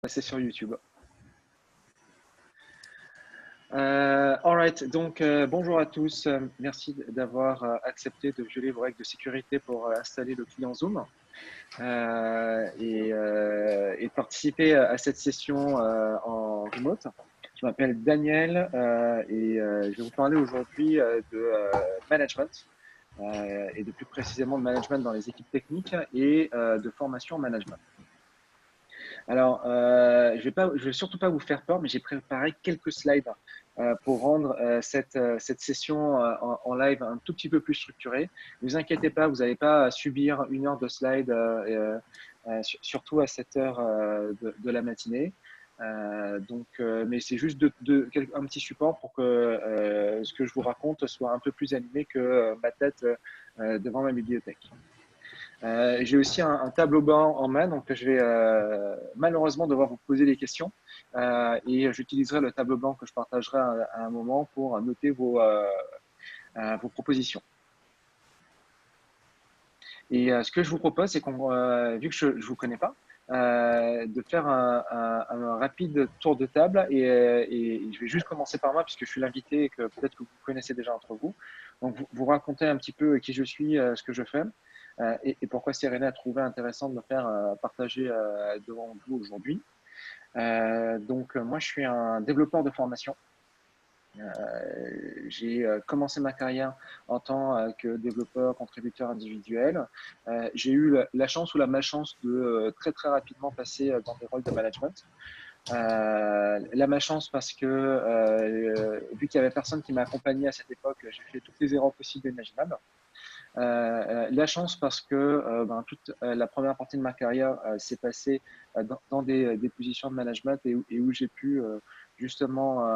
passer sur YouTube. Alright, donc bonjour à tous. Merci d'avoir accepté de violer vos règles de sécurité pour installer le client Zoom et participer à cette session en remote. Je m'appelle Daniel et je vais vous parler aujourd'hui de management et de plus précisément de management dans les équipes techniques et de formation en management. Alors, je vais surtout pas vous faire peur, mais j'ai préparé quelques slides pour rendre cette session en live un tout petit peu plus structurée. Ne vous inquiétez pas, vous n'allez pas à subir 1 heure de slides, surtout à cette heure de la matinée. Mais c'est juste un petit support pour que ce que je vous raconte soit un peu plus animé que ma tête devant ma bibliothèque. J'ai aussi un tableau blanc en main, donc je vais malheureusement devoir vous poser des questions et j'utiliserai le tableau blanc que je partagerai à un moment pour noter vos propositions. Et ce que je vous propose, c'est vu que je ne vous connais pas, de faire un rapide tour de table et je vais juste commencer par moi puisque je suis l'invité et que peut-être que vous connaissez déjà entre vous. Donc, vous racontez un petit peu qui je suis, ce que je fais et pourquoi Serena a trouvé intéressant de me faire partager devant vous aujourd'hui. Donc, moi, je suis un développeur de formation. J'ai commencé ma carrière en tant que développeur, contributeur individuel. J'ai eu la chance ou la malchance de très très rapidement passer dans des rôles de management. La malchance parce que vu qu'il n'y avait personne qui m'a accompagné à cette époque, j'ai fait toutes les erreurs possibles et imaginables. La chance parce que toute la première partie de ma carrière s'est passée dans des positions de management et où j'ai pu justement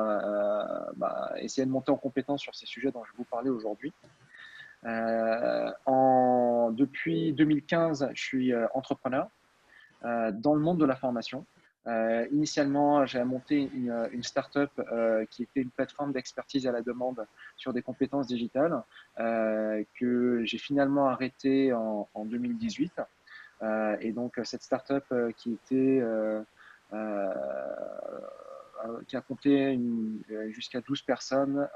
essayer de monter en compétence sur ces sujets dont je vais vous parler aujourd'hui. Depuis 2015, je suis entrepreneur dans le monde de la formation. Initialement, j'ai monté une start-up qui était une plateforme d'expertise à la demande sur des compétences digitales que j'ai finalement arrêtée en 2018. Et donc, cette start-up qui a compté jusqu'à 12 personnes,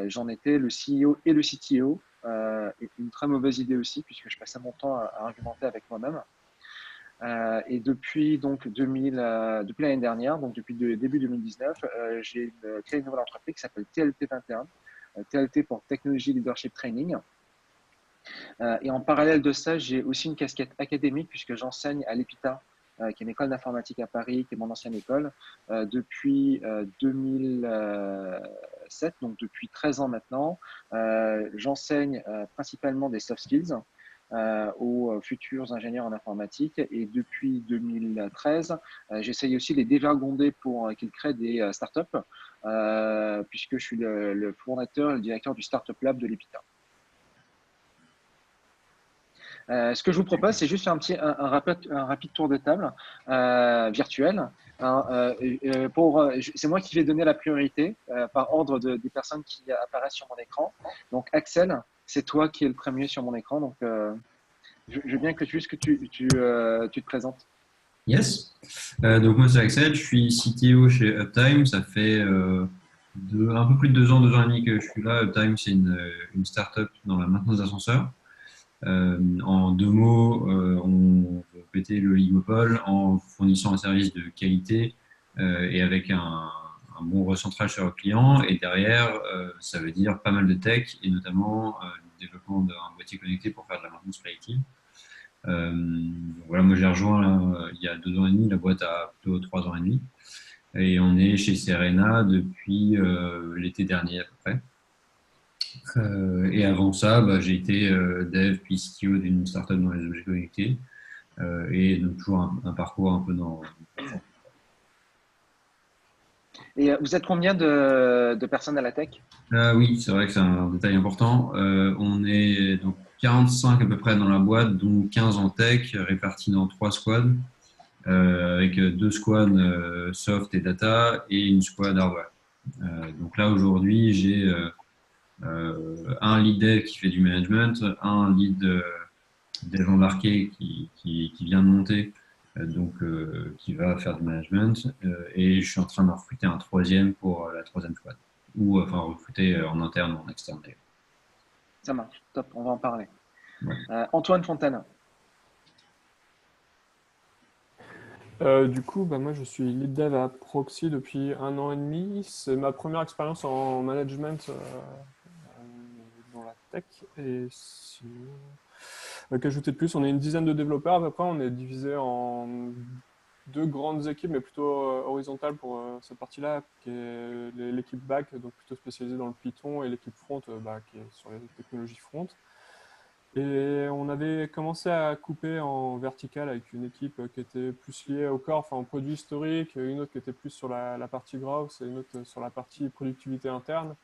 j'en étais le CEO et le CTO. Une très mauvaise idée aussi, puisque je passais mon temps à argumenter avec moi-même. Et depuis l'année dernière, donc depuis début 2019, j'ai créé une nouvelle entreprise qui s'appelle TLT 21, TLT pour Technology Leadership Training. Et en parallèle de ça, j'ai aussi une casquette académique puisque j'enseigne à l'EPITA, qui est une école d'informatique à Paris, qui est mon ancienne école, depuis 2007, donc depuis 13 ans maintenant. J'enseigne principalement des soft skills aux futurs ingénieurs en informatique. Et depuis 2013, j'essaye aussi de les dévergonder pour qu'ils créent des startups, puisque je suis le fondateur et le directeur du Startup Lab de l'EPITA. Ce que je vous propose, c'est juste un rapide tour de table virtuel. C'est moi qui vais donner la priorité par ordre des personnes qui apparaissent sur mon écran. Donc, Axel, c'est toi qui es le premier sur mon écran. Donc, je veux bien que tu te présentes. Yes. Donc moi c'est Axel, je suis CTO chez Uptime. Ça fait un peu plus de 2 ans et demi que je suis là. Uptime, c'est une startup dans la maintenance d'ascenseurs. En 2 mots, on veut péter le oligopole en fournissant un service de qualité et avec un bon recentrage sur le client. Et derrière, ça veut dire pas mal de tech et notamment le développement d'un boîtier connecté pour faire de la maintenance prédictive. Voilà, moi j'ai rejoint là, il y a 2 ans et demi, la boîte a plutôt 3 ans et demi. Et on est chez Serena depuis l'été dernier à peu près. Et avant ça, j'ai été dev puis CTO d'une startup dans les objets connectés. Et donc toujours un parcours un peu dans. Et vous êtes combien de personnes à la tech? Oui, c'est vrai que c'est un détail important. On est donc 45 à peu près dans la boîte, dont 15 en tech, répartis dans 3 squads. Avec 2 squads soft et data et une squad hardware. Donc là aujourd'hui j'ai un lead dev qui fait du management, un lead dev embarqué qui vient de monter qui va faire du management. Et je suis en train d'en recruter un troisième pour la troisième squad. Ou enfin recruter en interne ou en externe d'ailleurs. Ça marche, top, on va en parler. Ouais. Antoine Fontaine. Du coup, moi, je suis lead dev à Proxy depuis 1 an et demi. C'est ma première expérience en management dans la tech. Et sinon, qu'ajouter de plus? On est une dizaine de développeurs à peu près. On est divisé en deux grandes équipes, mais plutôt horizontales pour cette partie-là, qui est l'équipe back, donc plutôt spécialisée dans le Python, et l'équipe front, qui est sur les technologies front. Et on avait commencé à couper en vertical avec une équipe qui était plus liée au core, enfin au produit historique, une autre qui était plus sur la partie growth et une autre sur la partie productivité interne.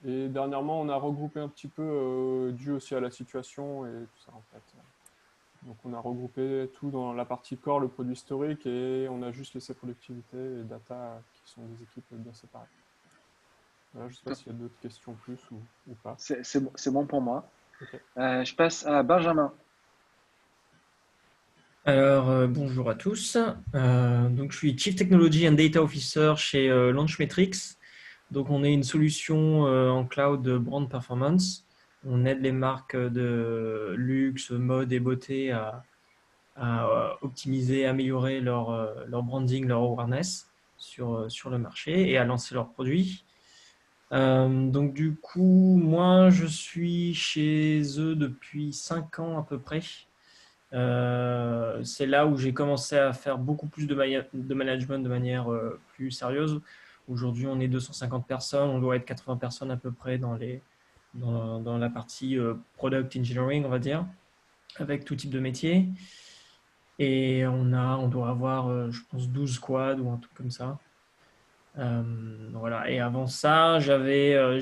Et dernièrement, on a regroupé un petit peu, dû aussi à la situation et tout ça en fait. Donc on a regroupé tout dans la partie core, le produit historique, et on a juste laissé productivité et data qui sont des équipes bien séparées. Voilà, je ne sais pas s'il y a d'autres questions plus ou pas. C'est bon pour moi. Okay. Je passe à Benjamin. Alors, bonjour à tous. Donc, je suis Chief Technology and Data Officer chez Launchmetrics. Donc, on est une solution en cloud de brand performance. On aide les marques de luxe, mode et beauté à optimiser, améliorer leur branding, leur awareness sur le marché et à lancer leurs produits. Donc, du coup, moi, je suis chez eux depuis 5 ans à peu près. C'est là où j'ai commencé à faire beaucoup plus de management de manière plus sérieuse. Aujourd'hui, on est 250 personnes, on doit être 80 personnes à peu près dans la partie product engineering, on va dire, avec tout type de métier. Et on doit avoir, je pense, 12 squads ou un truc comme ça. Voilà. Et avant ça, j'avais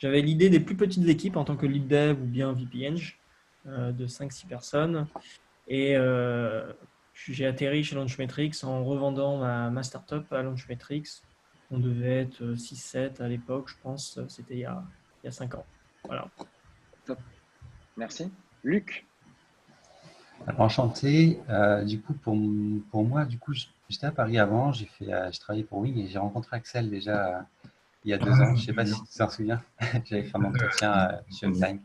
l'idée des plus petites équipes en tant que lead dev ou bien VP Eng de 5-6 personnes. Et j'ai atterri chez Launchmetrics en revendant ma startup à Launchmetrics. On devait être 6-7 à l'époque, je pense. C'était il y a 5 ans. Voilà. Top. Merci. Luc. Alors, enchanté. Du coup, pour moi, du coup, j'étais à Paris avant. J'ai travaillé pour Wing et j'ai rencontré Axel déjà il y a 2 ans. Je ne sais pas si tu t'en souviens. J'avais fait un entretien chez Uptime.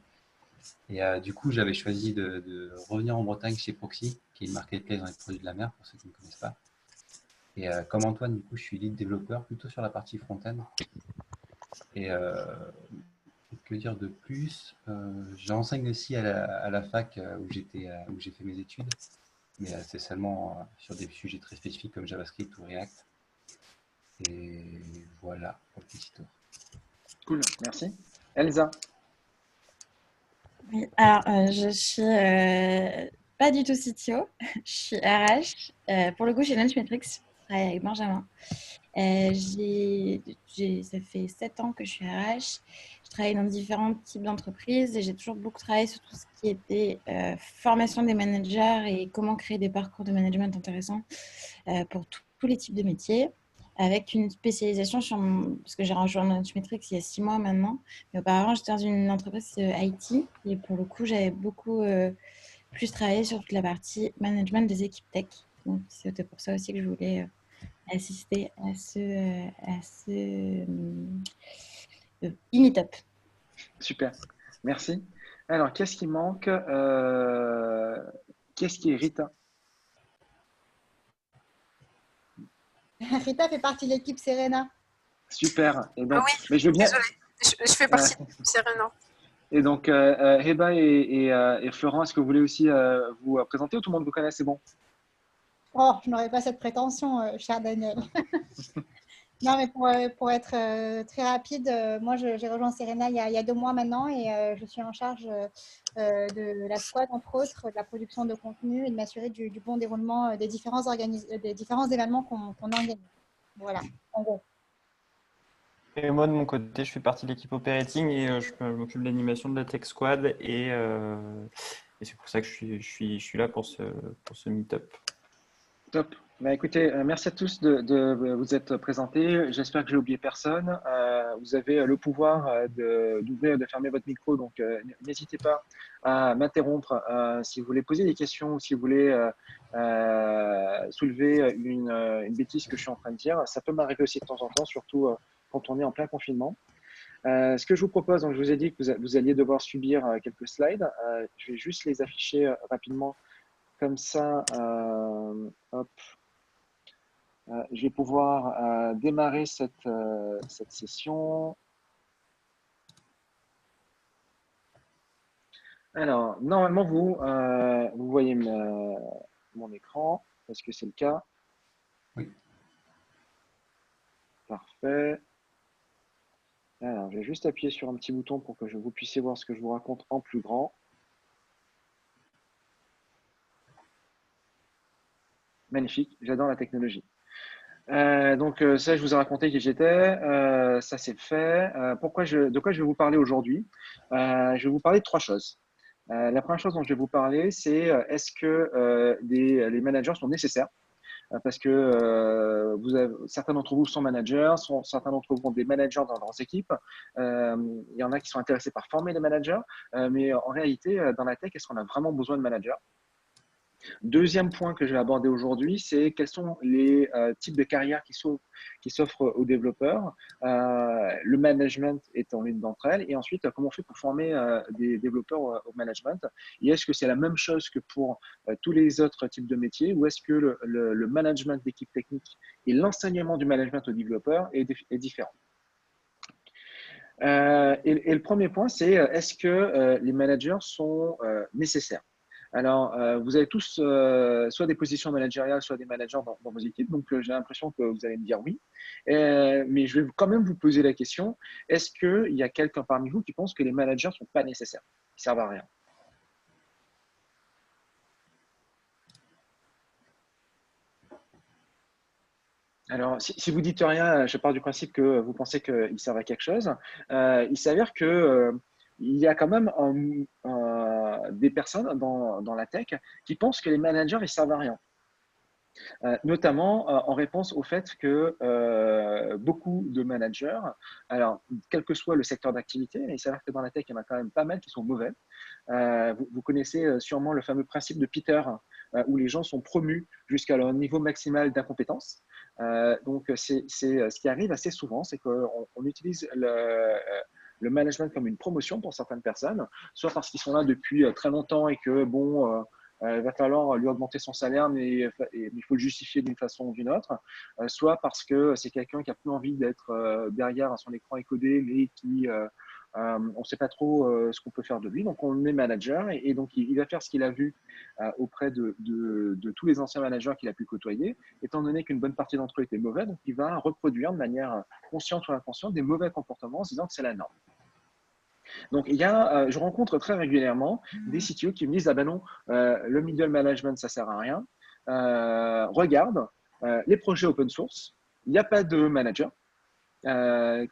Et du coup, j'avais choisi de revenir en Bretagne chez Proxy, qui est une marketplace dans les produits de la mer, pour ceux qui ne connaissent pas. Et comme Antoine, du coup, je suis lead développeur plutôt sur la partie front-end. Et que dire de plus? J'enseigne aussi à la fac où j'ai fait mes études, mais c'est seulement sur des sujets très spécifiques comme JavaScript ou React. Et voilà pour le petit tour. Cool, merci. Elsa. Oui, alors je suis pas du tout CTO, je suis RH. Pour le coup, chez Launchmetrics, je travaille avec Benjamin. Ça fait 7 ans que je suis RH. Je travaille dans différents types d'entreprises et j'ai toujours beaucoup travaillé sur tout ce qui était formation des managers et comment créer des parcours de management intéressants pour tous les types de métiers, avec une spécialisation parce que j'ai rejoint Launchmetrics il y a 6 mois maintenant. Mais auparavant, j'étais dans une entreprise IT et pour le coup, j'avais beaucoup plus travaillé sur toute la partie management des équipes tech. Donc, c'était pour ça aussi que je voulais assister à ce e-meetup. Super, merci. Alors, qu'est-ce qui manque? Qu'est-ce qui est Rita? Rita fait partie de l'équipe Serena. Super. Et donc, oui, mais je veux bien. Désolée, je fais partie de l'équipe Serena. Et donc, Heba et Florent, est-ce que vous voulez aussi vous présenter ou tout le monde vous connaît? C'est bon? Oh, je n'aurais pas cette prétention, cher Daniel. Non, mais pour être très rapide, moi, j'ai rejoint Serena il y a 2 mois maintenant et je suis en charge de la squad, entre autres, de la production de contenu et de m'assurer du bon déroulement des différents événements qu'on organise. Voilà, en gros. Et moi, de mon côté, je fais partie de l'équipe operating et je m'occupe de l'animation de la Tech Squad et c'est pour ça que je suis là pour ce meet-up. Top. Bah, écoutez, merci à tous de vous être présentés. J'espère que j'ai oublié personne. vous avez le pouvoir d'ouvrir et de fermer votre micro, donc n'hésitez pas à m'interrompre si vous voulez poser des questions ou si vous voulez soulever une bêtise que je suis en train de dire. Ça peut m'arriver aussi de temps en temps, surtout quand on est en plein confinement. Ce que je vous propose, donc je vous ai dit que vous alliez devoir subir quelques slides. Je vais juste les afficher rapidement comme ça. Hop. Je vais pouvoir démarrer cette session. Alors, normalement, vous voyez mon écran. Est-ce que c'est le cas? Oui. Parfait. Alors, je vais juste appuyer sur un petit bouton pour que vous puissiez voir ce que je vous raconte en plus grand. Magnifique, j'adore la technologie. Donc ça, je vous ai raconté qui j'étais, ça c'est fait. De quoi je vais vous parler aujourd'hui? Je vais vous parler de trois choses. La première chose dont je vais vous parler, c'est est-ce que les managers sont nécessaires? Parce que certains d'entre vous sont managers, certains d'entre vous ont des managers dans leurs équipes. Il y en a qui sont intéressés par former les managers, mais en réalité, dans la tech, est-ce qu'on a vraiment besoin de managers? Deuxième point que je vais aborder aujourd'hui, c'est quels sont les types de carrières qui s'offrent aux développeurs. Le management étant l'une d'entre elles. Et ensuite, comment on fait pour former des développeurs au management? Et est-ce que c'est la même chose que pour tous les autres types de métiers? Ou est-ce que le management d'équipe technique et l'enseignement du management aux développeurs est différent? Et le premier point, c'est est-ce que les managers sont nécessaires? Alors, vous avez tous soit des positions managériales, soit des managers dans vos équipes. Donc, j'ai l'impression que vous allez me dire oui. Mais je vais quand même vous poser la question, est-ce qu'il y a quelqu'un parmi vous qui pense que les managers ne sont pas nécessaires, qui ne servent à rien? Alors, si vous dites rien, je pars du principe que vous pensez qu'ils servent à quelque chose. Il s'avère que il y a quand même des personnes dans la tech qui pensent que les managers ne servent à rien. Notamment en réponse au fait que beaucoup de managers, alors quel que soit le secteur d'activité, mais il s'avère que dans la tech, il y en a quand même pas mal qui sont mauvais. Vous connaissez sûrement le fameux principe de Peter, où les gens sont promus jusqu'à leur niveau maximal d'incompétence. Donc, c'est ce qui arrive assez souvent, c'est qu'on utilise le management comme une promotion pour certaines personnes, soit parce qu'ils sont là depuis très longtemps et que, bon, il va falloir lui augmenter son salaire, mais il faut le justifier d'une façon ou d'une autre, soit parce que c'est quelqu'un qui n'a plus envie d'être derrière son écran écodé, mais qui, on ne sait pas trop ce qu'on peut faire de lui. Donc, on le met manager et donc, il va faire ce qu'il a vu auprès de tous les anciens managers qu'il a pu côtoyer, étant donné qu'une bonne partie d'entre eux étaient mauvais, donc il va reproduire de manière consciente ou inconsciente des mauvais comportements en se disant que c'est la norme. Donc, je rencontre très régulièrement des CTO qui me disent « Ah ben non, le middle management, ça ne sert à rien. Regarde, les projets open source, il n'y a pas de manager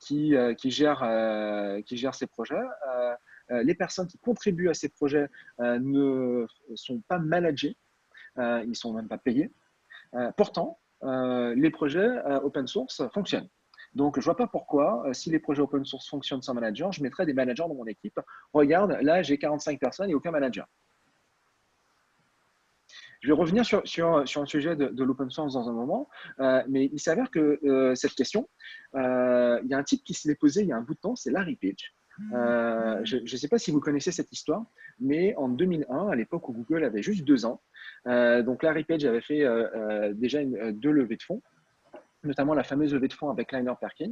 qui gère ces projets. Les personnes qui contribuent à ces projets ne sont pas managées, ils ne sont même pas payés. Pourtant, les projets open source fonctionnent. Donc, je ne vois pas pourquoi, si les projets open source fonctionnent sans manager, je mettrais des managers dans mon équipe. Regarde, là, j'ai 45 personnes et aucun manager. Je vais revenir sur un sujet de l'open source dans un moment, mais il s'avère que cette question, il y a un type qui se l'est posé il y a un bout de temps, c'est Larry Page. Je ne sais pas si vous connaissez cette histoire, mais en 2001, à l'époque où Google avait juste 2 ans, donc Larry Page avait fait déjà 2 levées de fonds, notamment la fameuse levée de fonds avec Kleiner Perkins,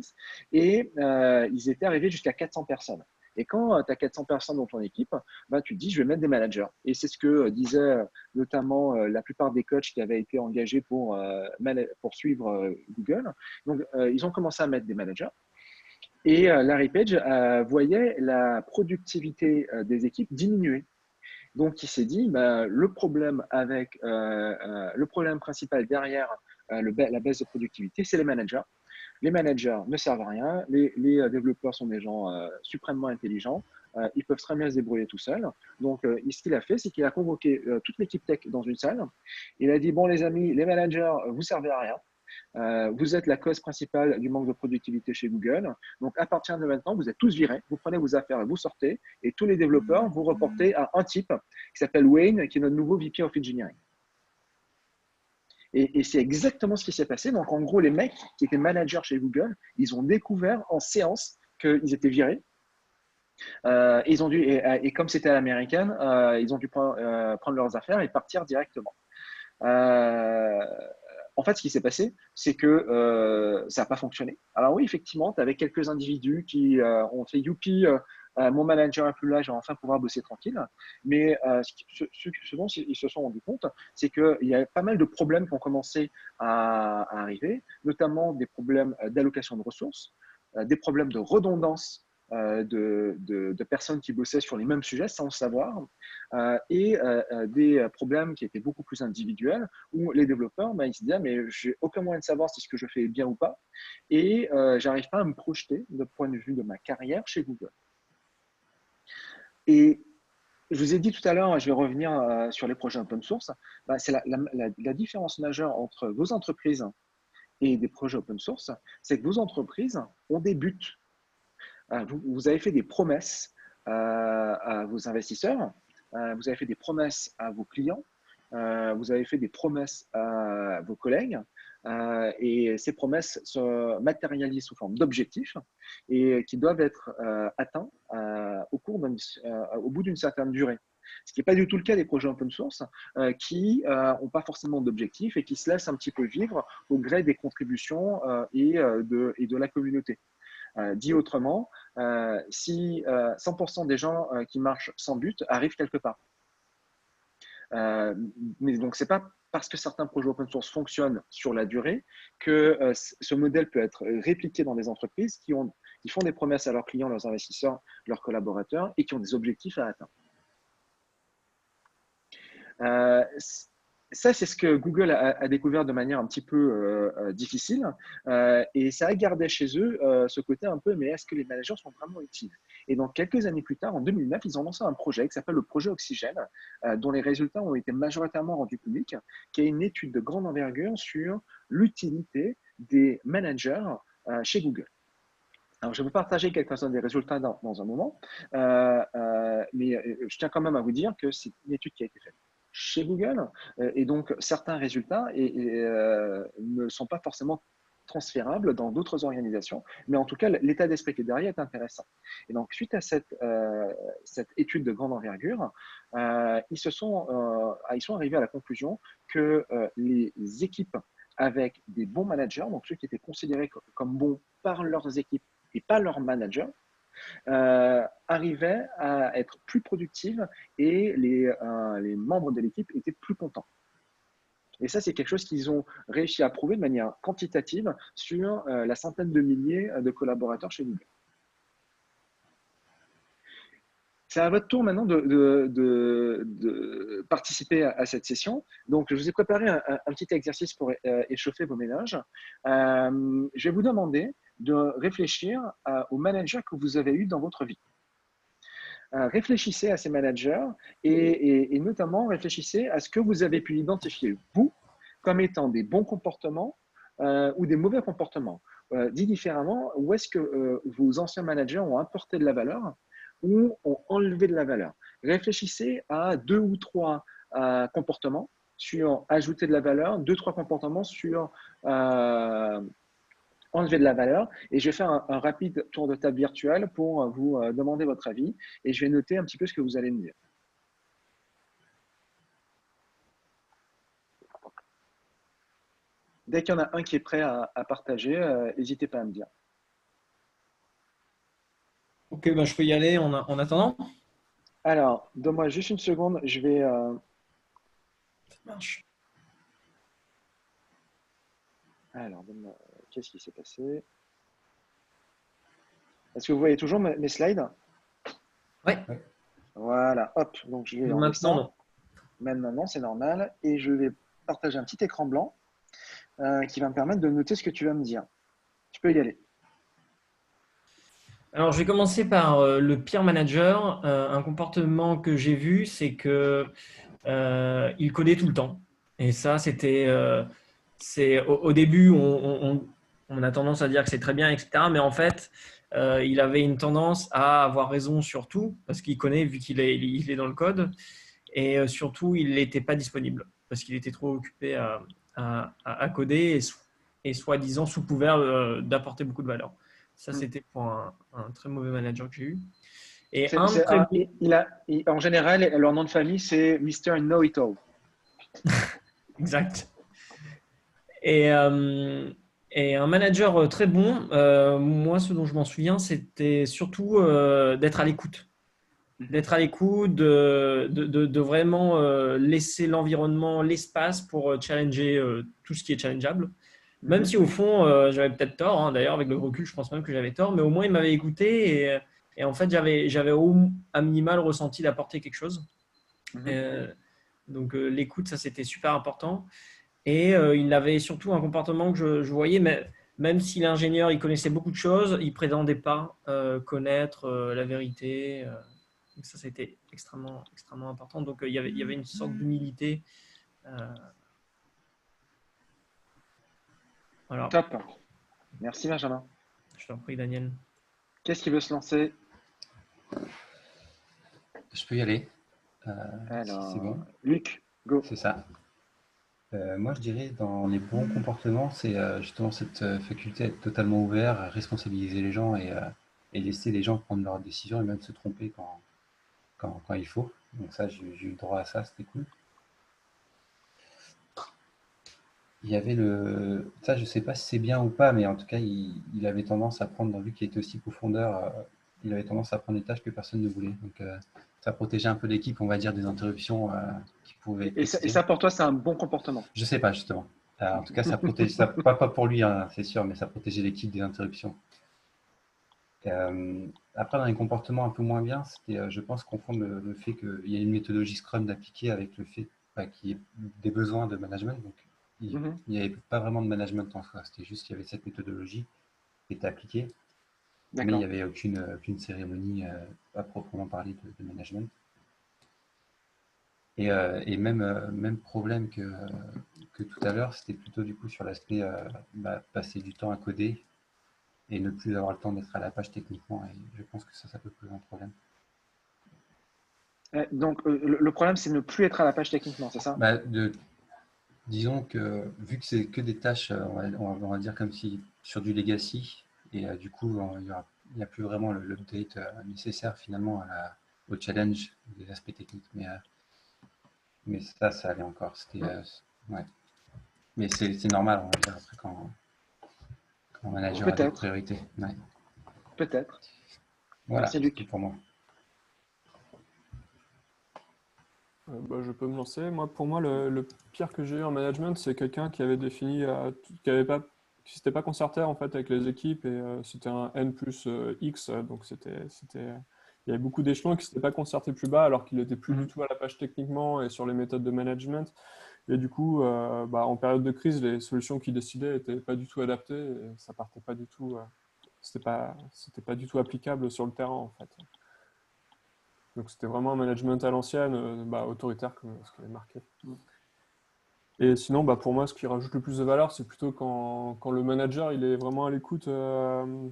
et ils étaient arrivés jusqu'à 400 personnes. Et quand tu as 400 personnes dans ton équipe, ben, tu te dis, je vais mettre des managers. Et c'est ce que disaient notamment la plupart des coachs qui avaient été engagés pour suivre Google. Donc, ils ont commencé à mettre des managers. Et Larry Page voyait la productivité des équipes diminuer. Donc, il s'est dit, le problème principal derrière la baisse de productivité, c'est les managers. Les managers ne servent à rien. Les développeurs sont des gens suprêmement intelligents. Ils peuvent très bien se débrouiller tout seuls. Donc, ce qu'il a fait, c'est qu'il a convoqué toute l'équipe tech dans une salle. Il a dit, bon, les amis, les managers, vous servez à rien. Vous êtes la cause principale du manque de productivité chez Google. Donc, à partir de maintenant, vous êtes tous virés. Vous prenez vos affaires et vous sortez. Et tous les développeurs, vous reportez à un type qui s'appelle Wayne, qui est notre nouveau VP of Engineering. Et c'est exactement ce qui s'est passé. Donc, en gros, les mecs qui étaient managers chez Google, ils ont découvert en séance qu'ils étaient virés. Et comme c'était à l'américaine, ils ont dû prendre leurs affaires et partir directement. En fait, ce qui s'est passé, c'est que ça n'a pas fonctionné. Alors oui, effectivement, tu avais quelques individus qui ont fait youpi, mon manager n'est plus là, je vais enfin pouvoir bosser tranquille. Mais ce dont ils se sont rendus compte, c'est qu'il y a pas mal de problèmes qui ont commencé à arriver, notamment des problèmes d'allocation de ressources, des problèmes de redondance de personnes qui bossaient sur les mêmes sujets sans le savoir, et des problèmes qui étaient beaucoup plus individuels où les développeurs, ils se disaient mais j'ai aucun moyen de savoir si ce que je fais est bien ou pas, et j'arrive pas à me projeter de point de vue de ma carrière chez Google. Et je vous ai dit tout à l'heure, je vais revenir sur les projets open source, c'est la différence majeure entre vos entreprises et des projets open source, c'est que vos entreprises ont des buts. Vous avez fait des promesses à vos investisseurs, vous avez fait des promesses à vos clients, vous avez fait des promesses à vos collègues, et ces promesses se matérialisent sous forme d'objectifs et qui doivent être atteints au bout d'une certaine durée. Ce qui n'est pas du tout le cas des projets open source qui n'ont pas forcément d'objectifs et qui se laissent un petit peu vivre au gré des contributions et de la communauté. Dit autrement, si 100% des gens qui marchent sans but arrivent quelque part. Mais donc, ce n'est pas parce que certains projets open source fonctionnent sur la durée que ce modèle peut être répliqué dans des entreprises qui font des promesses à leurs clients, leurs investisseurs, leurs collaborateurs et qui ont des objectifs à atteindre. Ça, c'est ce que Google a découvert de manière un petit peu difficile, et ça a gardé chez eux ce côté un peu, mais est-ce que les managers sont vraiment utiles? Et donc, quelques années plus tard, en 2009, ils ont lancé un projet qui s'appelle le projet Oxygène, dont les résultats ont été majoritairement rendus publics, qui est une étude de grande envergure sur l'utilité des managers chez Google. Alors, je vais vous partager quelques-uns des résultats dans un moment, mais je tiens quand même à vous dire que c'est une étude qui a été faite chez Google, et donc certains résultats ne sont pas forcément transférables dans d'autres organisations, mais en tout cas, l'état d'esprit qui est derrière est intéressant. Et donc, suite à cette étude de grande envergure, ils sont arrivés à la conclusion que les équipes avec des bons managers, donc ceux qui étaient considérés comme bons par leurs équipes et pas leurs managers, arrivaient à être plus productives et les membres de l'équipe étaient plus contents. Et ça, c'est quelque chose qu'ils ont réussi à prouver de manière quantitative sur la centaine de milliers de collaborateurs chez Google. C'est à votre tour maintenant de participer à cette session. Donc, je vous ai préparé un petit exercice pour échauffer vos ménages. Je vais vous demander de réfléchir aux managers que vous avez eus dans votre vie. Réfléchissez à ces managers et notamment réfléchissez à ce que vous avez pu identifier, vous, comme étant des bons comportements ou des mauvais comportements. Dit différemment, où est-ce que vos anciens managers ont apporté de la valeur ou ont enlevé de la valeur. Réfléchissez à 2 ou 3 comportements sur ajouter de la valeur, 2-3 comportements sur enlever de la valeur, et je vais faire un rapide tour de table virtuel pour vous demander votre avis, et je vais noter un petit peu ce que vous allez me dire. Dès qu'il y en a un qui est prêt à partager, n'hésitez pas à me dire. Ok, je peux y aller en attendant. Alors, donne-moi juste une seconde, je vais… Ça marche. Alors, qu'est-ce qui s'est passé? Est-ce que vous voyez toujours mes slides? Oui. Voilà, hop, donc je vais maintenant, non. Maintenant, c'est normal, et je vais partager un petit écran blanc qui va me permettre de noter ce que tu vas me dire. Tu peux y aller. Alors, je vais commencer par le pire manager. Un comportement que j'ai vu, c'est qu'il codait tout le temps. Et ça, c'était au début, on a tendance à dire que c'est très bien, etc. Mais en fait, il avait une tendance à avoir raison sur tout parce qu'il connaît, vu qu'il est dans le code. Et surtout, il n'était pas disponible parce qu'il était trop occupé à coder et soi-disant sous couvert d'apporter beaucoup de valeur. Ça, c'était pour un très mauvais manager que j'ai eu. Et en général, leur nom de famille, c'est Mr. Know-It-All. Exact. Et un manager très bon, moi, ce dont je m'en souviens, c'était surtout d'être à l'écoute. D'être à l'écoute, de vraiment laisser l'environnement, l'espace pour challenger tout ce qui est challengeable. Même si au fond, j'avais peut-être tort, hein. D'ailleurs, avec le recul, je pense même que j'avais tort, mais au moins, il m'avait écouté et en fait, j'avais à minima le ressenti d'apporter quelque chose. Donc, l'écoute, ça, c'était super important. Et il avait surtout un comportement que je voyais, mais même si l'ingénieur, il connaissait beaucoup de choses, il ne prétendait pas connaître la vérité. Donc ça, c'était extrêmement, extrêmement important. Donc, il y avait une sorte d'humilité. Voilà. Top. Merci, Benjamin. Je t'en prie, Daniel. Qu'est-ce qui veut se lancer? Je peux y aller. Alors, si c'est bon. Luc, go. C'est ça. Moi, je dirais dans les bons comportements, c'est justement cette faculté à être totalement ouvert, à responsabiliser les gens et laisser les gens prendre leurs décisions et même se tromper quand il faut. Donc ça, j'ai eu droit à ça, c'était cool. Il y avait ça, je sais pas si c'est bien ou pas, mais en tout cas, il avait tendance à prendre, vu qu'il était aussi profondeur, il avait tendance à prendre des tâches que personne ne voulait. Donc ça protégeait un peu l'équipe, on va dire, des interruptions qui pouvaient. Et ça, pour toi, c'est un bon comportement? Je sais pas, justement. En tout cas, ça protège, ça, pas pour lui, hein, c'est sûr, mais ça protégeait l'équipe des interruptions. Après, dans les comportements un peu moins bien, c'était, je pense, confondre le fait qu'il y a une méthodologie Scrum d'appliquer avec le fait qu'il y ait des besoins de management. Donc, il n'y avait pas vraiment de management en soi. C'était juste qu'il y avait cette méthodologie qui était appliquée, mais il n'y avait aucune cérémonie à proprement parler de management. Et même problème que tout à l'heure, c'était plutôt du coup sur l'aspect passer du temps à coder et ne plus avoir le temps d'être à la page techniquement. Et je pense que ça peut poser un problème. Donc, le problème, c'est de ne plus être à la page techniquement, c'est ça? Disons que vu que c'est que des tâches, on va dire comme si sur du legacy, et du coup, il n'y a plus vraiment l'update nécessaire finalement au challenge des aspects techniques. Mais ça allait encore. Ouais. Mais c'est normal, on va dire, après quand un manager a des priorités. Ouais. Peut-être. Voilà, c'est Luc. Pour moi. Je peux me lancer. Pour moi, le pire que j'ai eu en management, c'est quelqu'un qui avait défini, qui s'était pas concerté en fait avec les équipes et c'était un N plus X, donc il y avait beaucoup d'échelons qui ne s'étaient pas concertés plus bas alors qu'il n'était plus du tout à la page techniquement et sur les méthodes de management. Et du coup, en période de crise, les solutions qu'il décidait n'étaient pas du tout adaptées et ça partait pas du tout. C'était pas du tout applicable sur le terrain en fait. Donc c'était vraiment un management à l'ancienne, autoritaire comme ce qu'il avait marqué. Et sinon, pour moi, ce qui rajoute le plus de valeur, c'est plutôt quand le manager il est vraiment à l'écoute de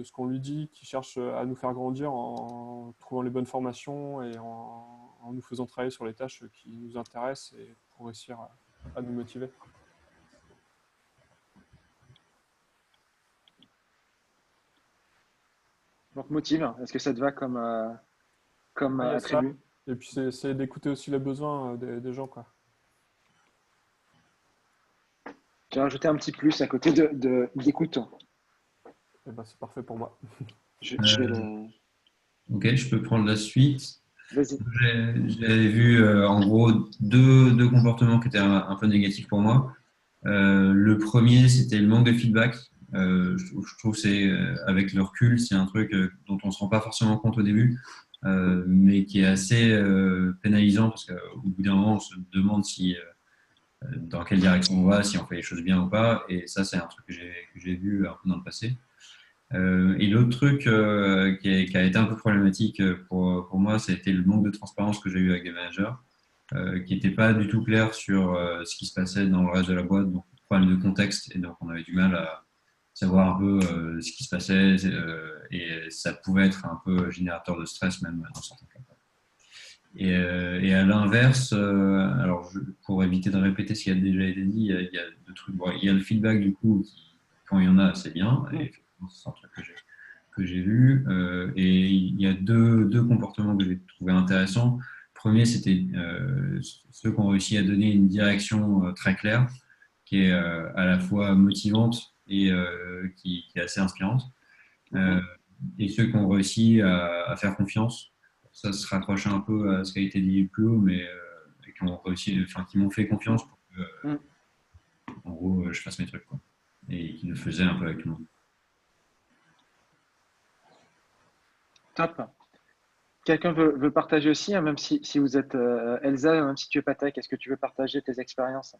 ce qu'on lui dit, qui cherche à nous faire grandir en trouvant les bonnes formations et en nous faisant travailler sur les tâches qui nous intéressent et pour réussir à nous motiver. Donc motive, est-ce que ça te va comme attribut? Et puis c'est essayer d'écouter aussi les besoins des gens, quoi. J'ai rajouté un petit plus à côté d'écoute. C'est parfait pour moi. Ok, je peux prendre la suite. Vas-y. J'avais vu en gros deux comportements qui étaient un peu négatifs pour moi. Le premier, c'était le manque de feedback. Je trouve que c'est, avec le recul, c'est un truc dont on ne se rend pas forcément compte au début, mais qui est assez pénalisant parce qu'au bout d'un moment, on se demande dans quelle direction on va, si on fait les choses bien ou pas. Et ça, c'est un truc que j'ai vu un peu dans le passé. Et l'autre truc qui a été un peu problématique pour moi, c'était le manque de transparence que j'ai eu avec des managers qui n'étaient pas du tout clairs sur ce qui se passait dans le reste de la boîte. Donc, problème de contexte, et donc on avait du mal à savoir un peu ce qui se passait, et ça pouvait être un peu générateur de stress même dans certains cas. Et à l'inverse, alors pour éviter de répéter ce qui a déjà été dit, il y a deux trucs. Bon, il y a le feedback du coup, quand il y en a, c'est bien, et effectivement, c'est un truc que j'ai vu. Et il y a deux comportements que j'ai trouvé intéressants. Le premier, c'était ceux qui ont réussi à donner une direction très claire, qui est à la fois motivante et qui est assez inspirante. Et ceux qui ont réussi à faire confiance. Ça se raccroche un peu à ce qui a été dit plus haut, mais qui ont réussi, enfin, qui m'ont fait confiance pour que, en gros, je fasse mes trucs, quoi. Et qui le faisaient un peu avec tout le monde. Top. Quelqu'un veut partager aussi, hein, même si vous êtes Elsa, même si tu es pas tech, est-ce que tu veux partager tes expériences?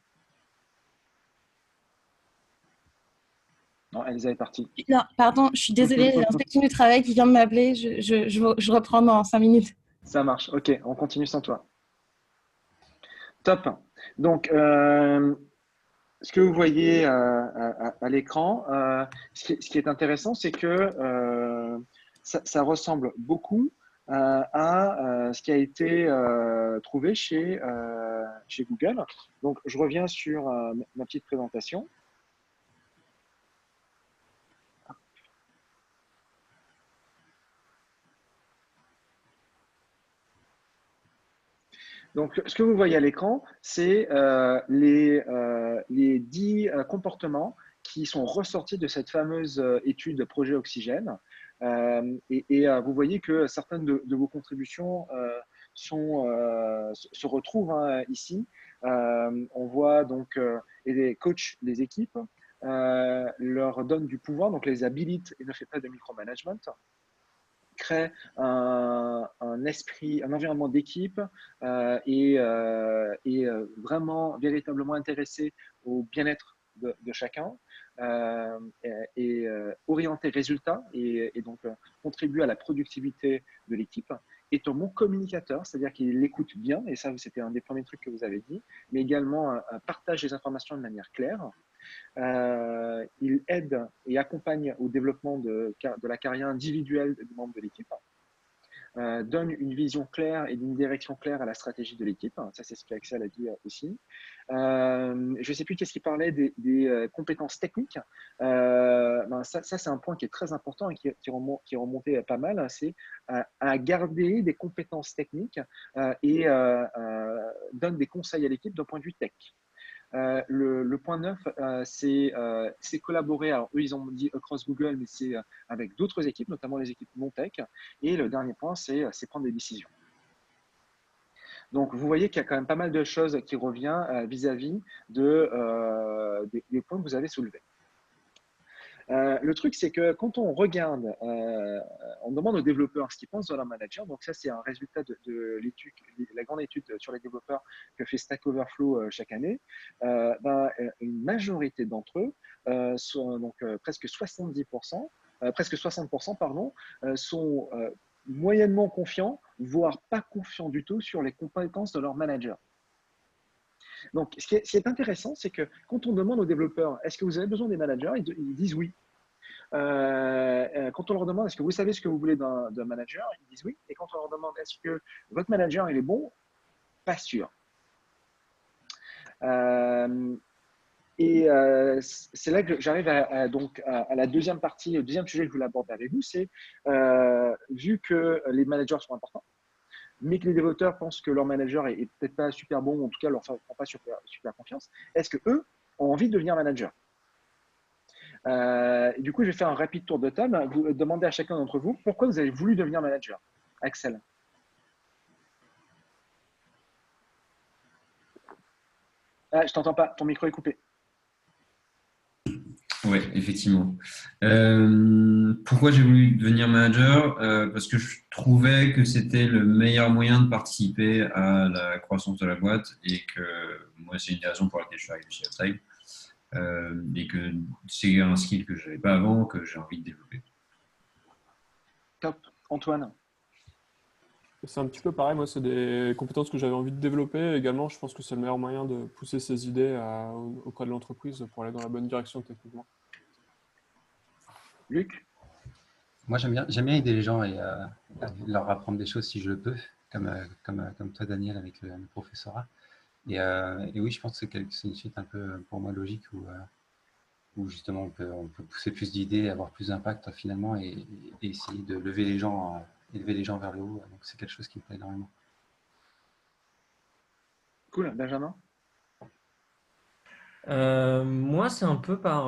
Non, Elsa est partie. Non, pardon, je suis désolée, j'ai l'inspecteur du travail qui vient de m'appeler. Je reprends dans 5 minutes. Ça marche, ok, on continue sans toi. Top. Donc, ce que vous voyez à l'écran, ce qui est intéressant, c'est que ça ressemble beaucoup à ce qui a été trouvé chez Google. Donc, je reviens sur ma petite présentation. Donc, ce que vous voyez à l'écran, c'est les 10 comportements qui sont ressortis de cette fameuse étude Projet Oxygène. Vous voyez que certaines de vos contributions se retrouvent ici. On voit donc les coachs des équipes, leur donne du pouvoir, donc les habilite et ne fait pas de micromanagement, crée un esprit, un environnement d'équipe et vraiment véritablement intéressé au bien-être de chacun et orienté résultat et donc contribue à la productivité de l'équipe. Est un bon communicateur, c'est-à-dire qu'il écoute bien, et ça c'était un des premiers trucs que vous avez dit, mais également partage les informations de manière claire. Il aide et accompagne au développement de la carrière individuelle des membres de l'équipe, donne une vision claire et une direction claire à la stratégie de l'équipe. Ça, c'est ce qu'Axel a dit aussi. Je ne sais plus qu'est-ce qu'il parlait des compétences techniques. Ça c'est un point qui est très important et qui est remonté pas mal. C'est à garder des compétences techniques et donne des conseils à l'équipe d'un point de vue tech. Le point 9, c'est collaborer. Alors, eux, ils ont dit across Google, mais c'est avec d'autres équipes, notamment les équipes non-tech. Et le dernier point, c'est prendre des décisions. Donc, vous voyez qu'il y a quand même pas mal de choses qui reviennent vis-à-vis des points que vous avez soulevés. Le truc, c'est que quand on regarde, on demande aux développeurs ce qu'ils pensent de leur manager. Donc ça, c'est un résultat de l'étude, la grande étude sur les développeurs que fait Stack Overflow chaque année. Une majorité d'entre eux, donc presque 70%, presque 60%, pardon, sont moyennement confiants, voire pas confiants du tout sur les compétences de leur manager. Donc, ce qui est intéressant, c'est que quand on demande aux développeurs, est-ce que vous avez besoin des managers, ils disent oui. Quand on leur demande, est-ce que vous savez ce que vous voulez d'un manager, ils disent oui. Et quand on leur demande, est-ce que votre manager, il est bon, pas sûr. C'est là que j'arrive à la deuxième partie, le deuxième sujet que je voulais aborder avec vous, c'est vu que les managers sont importants, mais que les développeurs pensent que leur manager est peut-être pas super bon, ou en tout cas leur font pas super confiance, est-ce qu'eux ont envie de devenir manager? Du coup, je vais faire un rapide tour de table. Vous demandez à chacun d'entre vous pourquoi vous avez voulu devenir manager. Axel. Ah, je t'entends pas, ton micro est coupé. Oui, effectivement. Pourquoi j'ai voulu devenir manager? Parce que je trouvais que c'était le meilleur moyen de participer à la croissance de la boîte et que moi, c'est une des raisons pour laquelle je suis arrivé chez Uptime. Et que c'est un skill que je n'avais pas avant, que j'ai envie de développer. Top. Antoine. C'est un petit peu pareil, moi, c'est des compétences que j'avais envie de développer. Également, je pense que c'est le meilleur moyen de pousser ses idées auprès de l'entreprise pour aller dans la bonne direction techniquement. Luc? Moi, j'aime bien aider les gens et leur apprendre des choses si je le peux, comme toi, Daniel, avec le professorat. Et oui, je pense que c'est une suite un peu, pour moi, logique où justement on peut pousser plus d'idées, avoir plus d'impact finalement et essayer de élever les gens vers le haut. Donc, c'est quelque chose qui me plaît énormément. Cool. Benjamin? Moi, c'est un peu par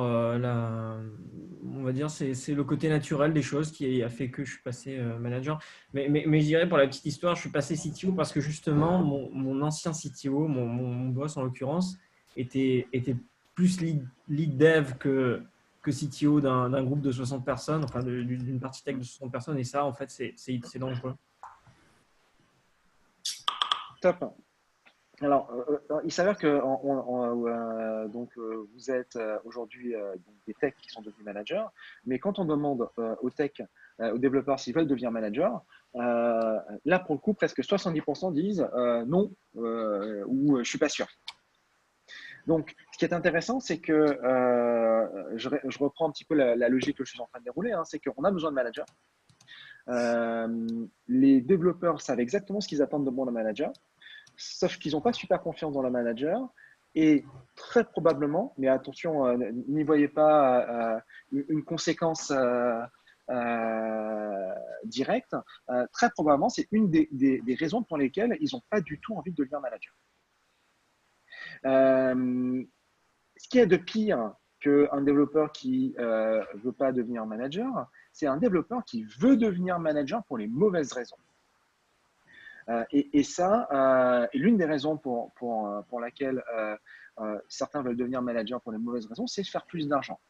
on va dire, c'est le côté naturel des choses qui a fait que je suis passé manager. Mais je dirais pour la petite histoire, je suis passé CTO parce que justement, mon ancien CTO, mon boss en l'occurrence, était plus lead dev que CTO d'un groupe de 60 personnes, enfin d'une partie tech de 60 personnes. Et ça, en fait, c'est dangereux. Top. Alors, il s'avère que vous êtes aujourd'hui des techs qui sont devenus managers, mais quand on demande aux techs, aux développeurs s'ils veulent devenir managers, là pour le coup, presque 70% disent non ou je suis pas sûr. Donc, ce qui est intéressant, c'est que je reprends un petit peu la logique que je suis en train de dérouler, hein, c'est qu'on a besoin de managers. Les développeurs savent exactement ce qu'ils attendent de bon manager. Sauf qu'ils n'ont pas super confiance dans le manager et très probablement, mais attention, n'y voyez pas une conséquence directe, très probablement, c'est une des raisons pour lesquelles ils n'ont pas du tout envie de devenir manager. Ce qu'il y a de pire qu'un développeur qui ne veut pas devenir manager, c'est un développeur qui veut devenir manager pour les mauvaises raisons. Et ça, l'une des raisons pour laquelle certains veulent devenir manager pour les mauvaises raisons, c'est faire plus d'argent.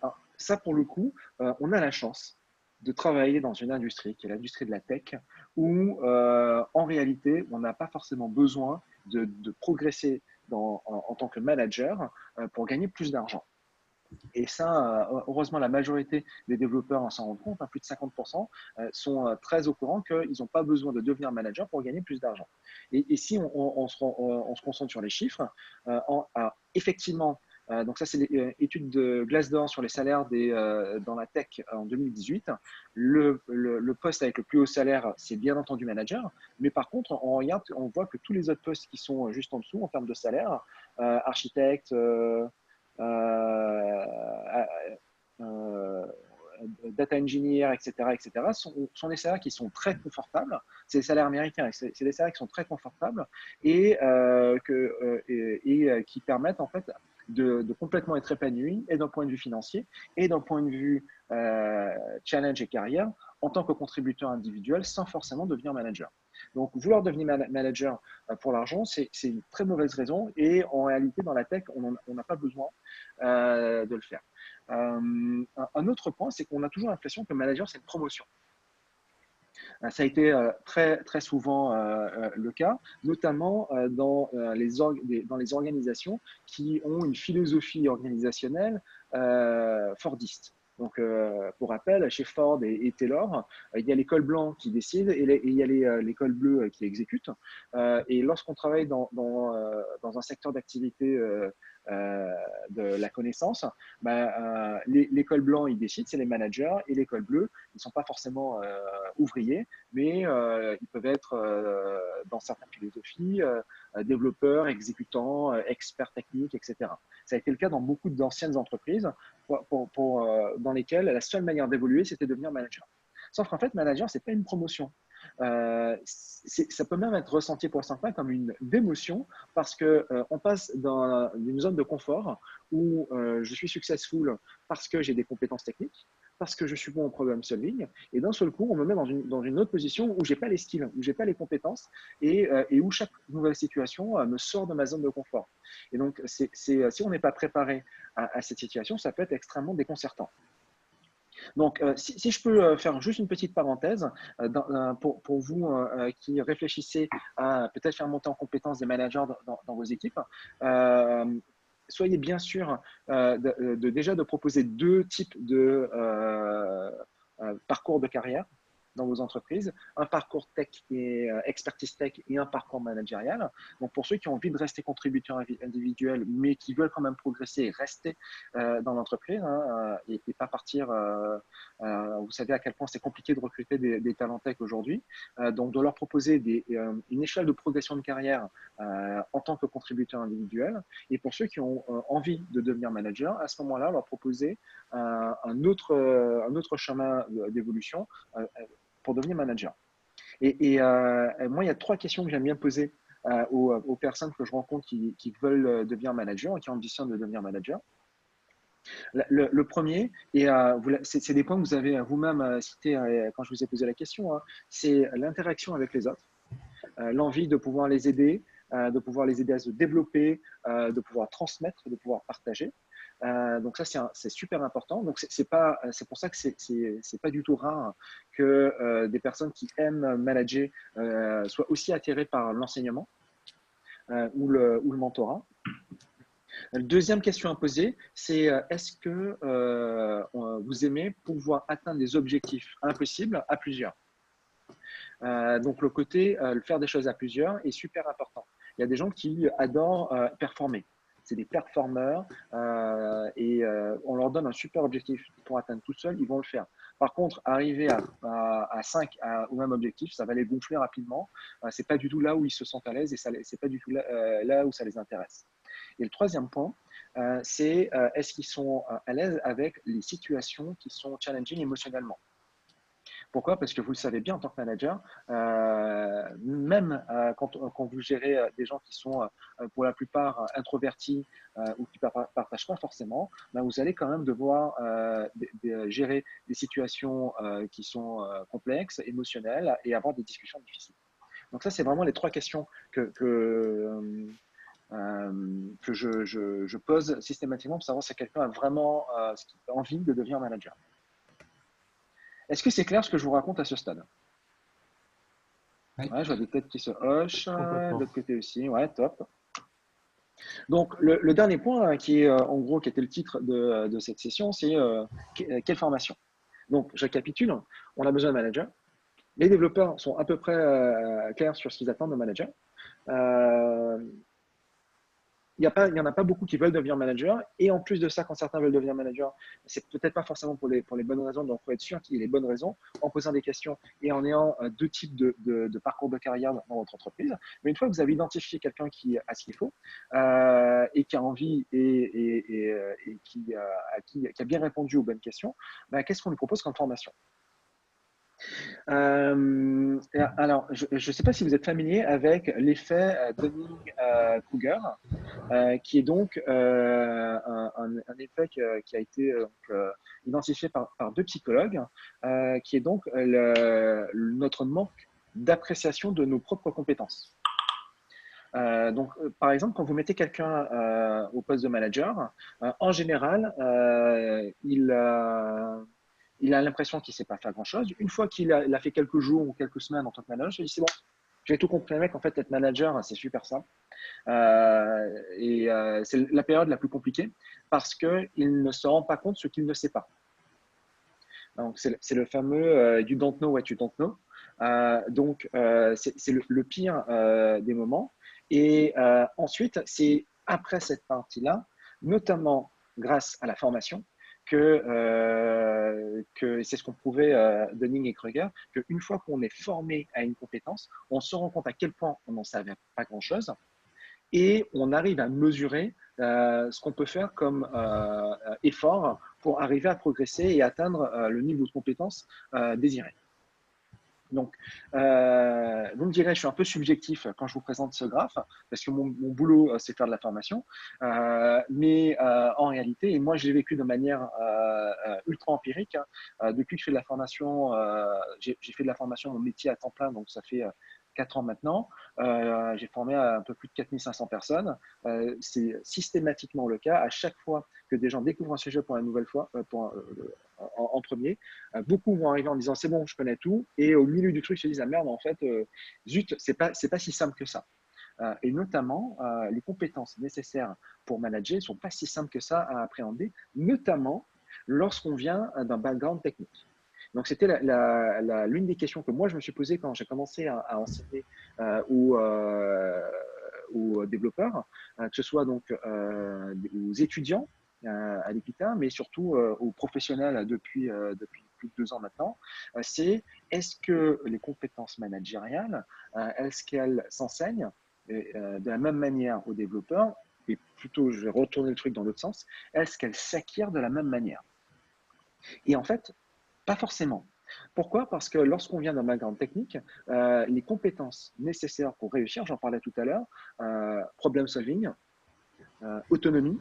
Alors, ça, pour le coup, on a la chance de travailler dans une industrie qui est l'industrie de la tech, où en réalité, on n'a pas forcément besoin de progresser en tant que manager pour gagner plus d'argent. Et ça, heureusement, la majorité des développeurs s'en rendent compte, plus de 50% sont très au courant qu'ils n'ont pas besoin de devenir manager pour gagner plus d'argent. Et si on se concentre sur les chiffres, effectivement, donc ça c'est l'étude de Glassdoor sur les salaires dans la tech en 2018. Le poste avec le plus haut salaire, c'est bien entendu manager, mais par contre, on regarde, on voit que tous les autres postes qui sont juste en dessous en termes de salaire, architecte, data engineer, etc., sont des salaires qui sont très confortables. C'est des salaires américains, c'est des salaires qui sont très confortables et qui permettent en fait de complètement être épanouis et d'un point de vue financier et d'un point de vue challenge et carrière en tant que contributeur individuel sans forcément devenir manager. Donc, vouloir devenir manager pour l'argent, c'est une très mauvaise raison et en réalité, dans la tech, on n'a pas besoin de le faire. Un autre point, c'est qu'on a toujours l'impression que manager, c'est une promotion. Ça a été très, très souvent le cas, notamment dans les organisations qui ont une philosophie organisationnelle fordiste. Donc, pour rappel, chez Ford et Taylor, il y a les cols blancs qui décident et il y a les cols bleus qui exécutent. Et lorsqu'on travaille dans un secteur d'activité de la connaissance, les cols blancs, ils décident, c'est les managers, et les cols bleus, ils ne sont pas forcément ouvriers, mais ils peuvent être dans certaines philosophies, développeurs, exécutants, experts techniques, etc. Ça a été le cas dans beaucoup d'anciennes entreprises dans lesquelles la seule manière d'évoluer, c'était de devenir manager. Sauf qu'en fait, manager, ce n'est pas une promotion. Ça peut même être ressenti pour certains comme une démotion parce qu'on passe d'une zone de confort où je suis successful parce que j'ai des compétences techniques, parce que je suis bon en problem solving, et d'un seul coup, on me met dans une autre position où je n'ai pas les skills, où je n'ai pas les compétences et où chaque nouvelle situation me sort de ma zone de confort. Et donc, si on n'est pas préparé à cette situation, ça peut être extrêmement déconcertant. Donc, si je peux faire juste une petite parenthèse pour vous qui réfléchissez à peut-être faire monter en compétence des managers dans vos équipes, soyez bien sûr déjà de proposer deux types de parcours de carrière dans vos entreprises, un parcours tech et expertise tech et un parcours managérial. Donc, pour ceux qui ont envie de rester contributeurs individuels, mais qui veulent quand même progresser et rester dans l'entreprise et pas partir. Vous savez à quel point c'est compliqué de recruter des talents tech aujourd'hui. Donc, de leur proposer une échelle de progression de carrière en tant que contributeur individuel. Et pour ceux qui ont envie de devenir manager, à ce moment-là, leur proposer un autre chemin d'évolution pour devenir manager. Et moi, il y a 3 questions que j'aime bien poser aux personnes que je rencontre qui veulent devenir manager et qui ambitionnent de devenir manager. Le premier, et c'est des points que vous avez vous-même cités quand je vous ai posé la question, c'est l'interaction avec les autres, l'envie de pouvoir les aider, de pouvoir les aider à se développer, de pouvoir transmettre, de pouvoir partager. Donc ça, c'est super important. Donc c'est pour ça que c'est pas du tout rare que des personnes qui aiment manager soient aussi attirées par l'enseignement ou le mentorat. La deuxième question à poser, c'est est-ce que vous aimez pouvoir atteindre des objectifs impossibles à plusieurs? Donc le côté faire des choses à plusieurs est super important. Il y a des gens qui adorent performer. C'est des performeurs et on leur donne un super objectif pour atteindre tout seul, ils vont le faire. Par contre, arriver à 5 au même objectif, ça va les gonfler rapidement. C'est pas du tout là où ils se sentent à l'aise et c'est pas du tout là où ça les intéresse. Et le troisième point, c'est est-ce qu'ils sont à l'aise avec les situations qui sont challenging émotionnellement? Pourquoi? Parce que vous le savez bien en tant que manager, même quand vous gérez des gens qui sont pour la plupart introvertis ou qui ne partagent pas forcément, ben vous allez quand même devoir gérer des situations qui sont complexes, émotionnelles et avoir des discussions difficiles. Donc ça, c'est vraiment les 3 questions que je pose systématiquement pour savoir si quelqu'un a vraiment envie de devenir manager. Est-ce que c'est clair ce que je vous raconte à ce stade? Oui. Ouais, je vois des têtes qui se hochent, de l'autre côté aussi, ouais, top. Donc, le dernier point qui est en gros, qui était le titre de cette session, c'est quelle formation? Donc, je récapitule, on a besoin de managers. Les développeurs sont à peu près clairs sur ce qu'ils attendent de manager. Il n'y en a pas beaucoup qui veulent devenir manager. Et en plus de ça, quand certains veulent devenir manager, c'est peut-être pas forcément pour les bonnes raisons. Donc, il faut être sûr qu'il y ait les bonnes raisons en posant des questions et en ayant 2 types de parcours de carrière dans votre entreprise. Mais une fois que vous avez identifié quelqu'un qui a ce qu'il faut et qui a envie et qui a bien répondu aux bonnes questions, ben, qu'est-ce qu'on lui propose comme formation? Alors, je ne sais pas si vous êtes familier avec l'effet Dunning-Kruger, qui est donc un effet qui a été identifié par 2 psychologues, qui est donc notre manque d'appréciation de nos propres compétences. Donc, par exemple, quand vous mettez quelqu'un au poste de manager, en général, il a l'impression qu'il ne sait pas faire grand-chose. Une fois qu'il a fait quelques jours ou quelques semaines en tant que manager, il dit c'est bon, j'ai tout compris, mec. En fait, être manager, c'est super simple. C'est la période la plus compliquée parce qu'il ne se rend pas compte de ce qu'il ne sait pas. Donc, c'est le fameux you don't know what you don't know. Donc, c'est le pire des moments. Et ensuite, c'est après cette partie-là, notamment grâce à la formation, que c'est ce qu'on prouvait Dunning et Kruger, qu'une fois qu'on est formé à une compétence, on se rend compte à quel point on n'en savait pas grand-chose et on arrive à mesurer ce qu'on peut faire comme effort pour arriver à progresser et atteindre le niveau de compétence désiré. Donc, vous me direz, je suis un peu subjectif quand je vous présente ce graphe, parce que mon boulot, c'est faire de la formation. Mais en réalité, et moi, j'ai vécu de manière ultra empirique. Depuis que je fais de la formation, j'ai fait de la formation mon métier à temps plein, donc ça fait 4 ans maintenant. J'ai formé un peu plus de 4500 personnes. C'est systématiquement le cas. À chaque fois que des gens découvrent un sujet pour la nouvelle fois, en premier, beaucoup vont arriver en disant c'est bon, je connais tout, et au milieu du truc se disent ah merde, en fait, zut, c'est pas si simple que ça. Et notamment, les compétences nécessaires pour manager ne sont pas si simples que ça à appréhender, notamment lorsqu'on vient d'un background technique. Donc, c'était l'une des questions que moi, je me suis posée quand j'ai commencé à enseigner aux développeurs, que ce soit donc aux étudiants à l'EPITA, mais surtout aux professionnels depuis plus de 2 ans maintenant. C'est est-ce que les compétences managériales, est-ce qu'elles s'enseignent de la même manière aux développeurs, et plutôt, je vais retourner le truc dans l'autre sens, est-ce qu'elles s'acquièrent de la même manière? Et en fait, pas forcément. Pourquoi? Parce que lorsqu'on vient d'un background technique, les compétences nécessaires pour réussir, j'en parlais tout à l'heure, problem solving, autonomie,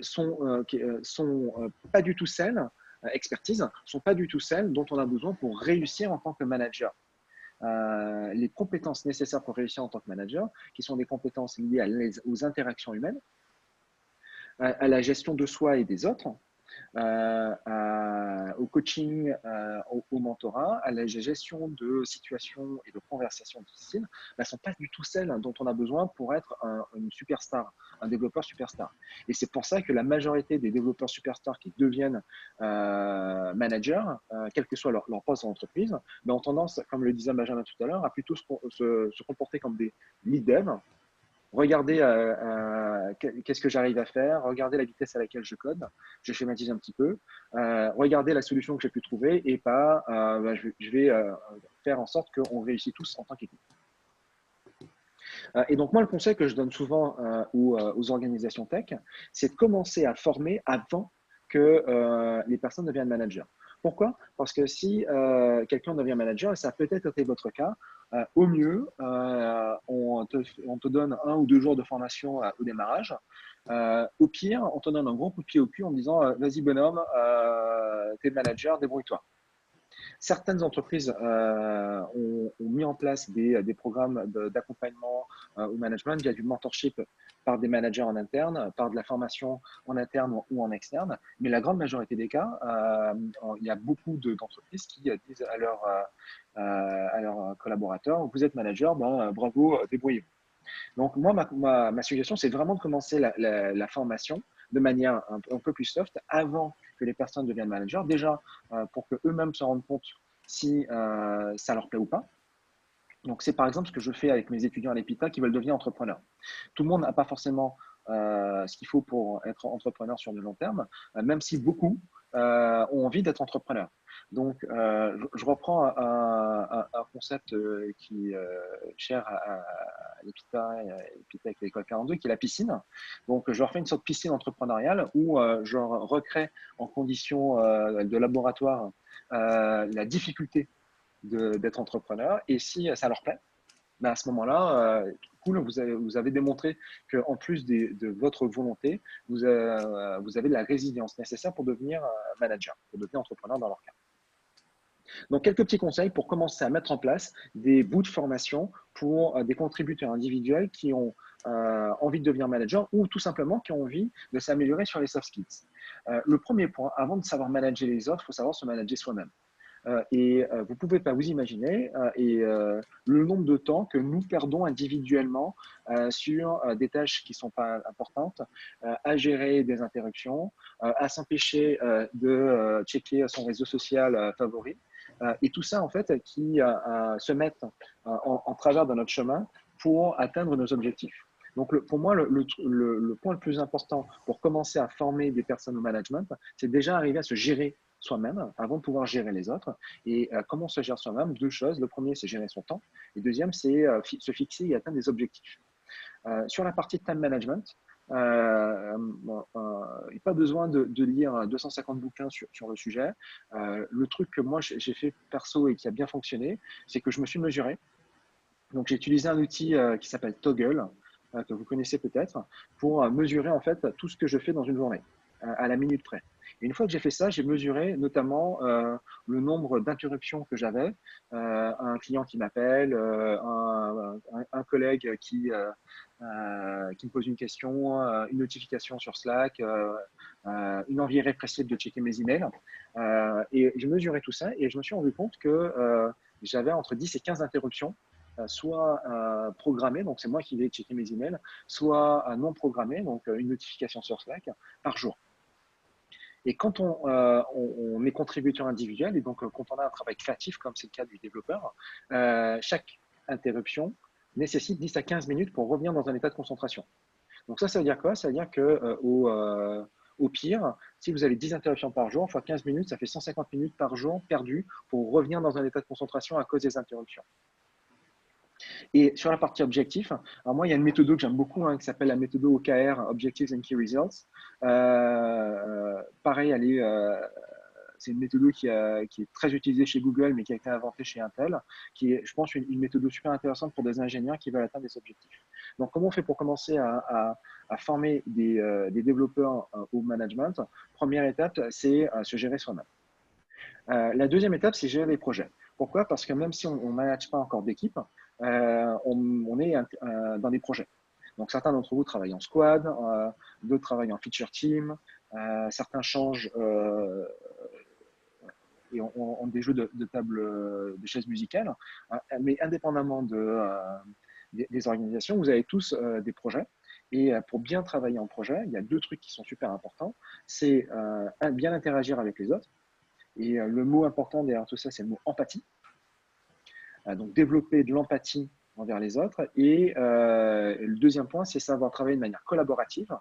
sont pas du tout celles, expertise, sont pas du tout celles dont on a besoin pour réussir en tant que manager. Les compétences nécessaires pour réussir en tant que manager, qui sont des compétences liées aux interactions humaines, à la gestion de soi et des autres, au coaching, au mentorat, à la gestion de situations et de conversations difficiles, ne sont pas du tout celles dont on a besoin pour être une superstar, un développeur superstar. Et c'est pour ça que la majorité des développeurs superstars qui deviennent managers, quel que soit leur poste en entreprise, ont tendance, comme le disait Benjamin tout à l'heure, à plutôt se comporter comme des lead devs. Regardez qu'est-ce que j'arrive à faire, regardez la vitesse à laquelle je code, je schématise un petit peu, regardez la solution que j'ai pu trouver et pas je vais faire en sorte qu'on réussit tous en tant qu'équipe. Et donc moi, le conseil que je donne souvent aux organisations tech, c'est de commencer à former avant que les personnes deviennent managers. Pourquoi? Parce que si quelqu'un devient manager, et ça a peut-être été votre cas, au mieux, on te donne 1 ou 2 jours de formation au démarrage. Au pire, on te donne un gros coup de pied au cul en disant vas-y bonhomme, t'es manager, débrouille-toi. Certaines entreprises ont mis en place des programmes d'accompagnement au management via du mentorship par des managers en interne, par de la formation en interne ou en externe. Mais la grande majorité des cas, il y a beaucoup d'entreprises qui disent à leurs collaborateurs, vous êtes manager, bravo, débrouillez-vous. Donc moi, ma suggestion, c'est vraiment de commencer la formation de manière un peu plus soft avant que les personnes deviennent managers, déjà pour qu'eux-mêmes se rendent compte si ça leur plaît ou pas. Donc c'est par exemple ce que je fais avec mes étudiants à l'EPITA qui veulent devenir entrepreneurs. Tout le monde n'a pas forcément ce qu'il faut pour être entrepreneur sur le long terme, même si beaucoup ont envie d'être entrepreneurs. Donc, je reprends un concept qui est cher à l'EPITA avec l'école 42, qui est la piscine. Donc, je leur fais une sorte de piscine entrepreneuriale où je recrée en conditions de laboratoire la difficulté d'être entrepreneur. Et si ça leur plaît, à ce moment-là, cool, vous avez démontré qu'en plus de votre volonté, vous avez la résilience nécessaire pour devenir manager, pour devenir entrepreneur dans leur cas. Donc, quelques petits conseils pour commencer à mettre en place des bouts de formation pour des contributeurs individuels qui ont envie de devenir manager ou tout simplement qui ont envie de s'améliorer sur les soft skills. Le premier point, avant de savoir manager les autres, il faut savoir se manager soi-même. Et vous ne pouvez pas vous imaginer le nombre de temps que nous perdons individuellement sur des tâches qui ne sont pas importantes, à gérer des interruptions, à s'empêcher de checker son réseau social favori. Et tout ça, en fait, qui se mettent en travers de notre chemin pour atteindre nos objectifs. Donc, pour moi, le point le plus important pour commencer à former des personnes au management, c'est déjà arriver à se gérer soi-même avant de pouvoir gérer les autres. Et comment on se gère soi-même? 2 choses. Le premier, c'est gérer son temps. Et deuxième, c'est se fixer et atteindre des objectifs. Sur la partie time management, il n'y a pas besoin de lire 250 bouquins sur le sujet. Le truc que moi, j'ai fait perso et qui a bien fonctionné, c'est que je me suis mesuré. Donc, j'ai utilisé un outil qui s'appelle Toggle, que vous connaissez peut-être, pour mesurer en fait tout ce que je fais dans une journée, à la minute près. Et une fois que j'ai fait ça, j'ai mesuré notamment le nombre d'interruptions que j'avais, un client qui m'appelle, un collègue qui me pose une question, une notification sur Slack, une envie irrépressible de checker mes emails. Et j'ai mesuré tout ça et je me suis rendu compte que j'avais entre 10 et 15 interruptions, soit programmées, donc c'est moi qui vais checker mes emails, soit non programmées, donc une notification sur Slack par jour. Et quand on est contributeur individuel, et donc quand on a un travail créatif, comme c'est le cas du développeur, chaque interruption nécessite 10 à 15 minutes pour revenir dans un état de concentration. Donc ça veut dire quoi? Ça veut dire que au pire, si vous avez 10 interruptions par jour, fois 15 minutes, ça fait 150 minutes par jour perdues pour revenir dans un état de concentration à cause des interruptions. Et sur la partie objectif, alors moi, il y a une méthode que j'aime beaucoup qui s'appelle la méthode OKR, Objectives and Key Results. Pareil, c'est une méthode qui est très utilisée chez Google, mais qui a été inventée chez Intel, qui est, je pense, une méthode super intéressante pour des ingénieurs qui veulent atteindre des objectifs. Donc, comment on fait pour commencer à former des développeurs au management? Première étape, c'est se gérer soi-même. La deuxième étape, c'est gérer les projets. Pourquoi? Parce que même si on ne manage pas encore d'équipe, on est dans des projets. Donc, certains d'entre vous travaillent en squad, d'autres travaillent en feature team, certains changent et ont des jeux de table, de chaises musicales. Mais indépendamment des organisations, vous avez tous des projets. Et pour bien travailler en projet, il y a deux trucs qui sont super importants. C'est bien interagir avec les autres. Et le mot important derrière tout ça, c'est le mot empathie. Donc, développer de l'empathie envers les autres. Et le deuxième point, c'est savoir travailler de manière collaborative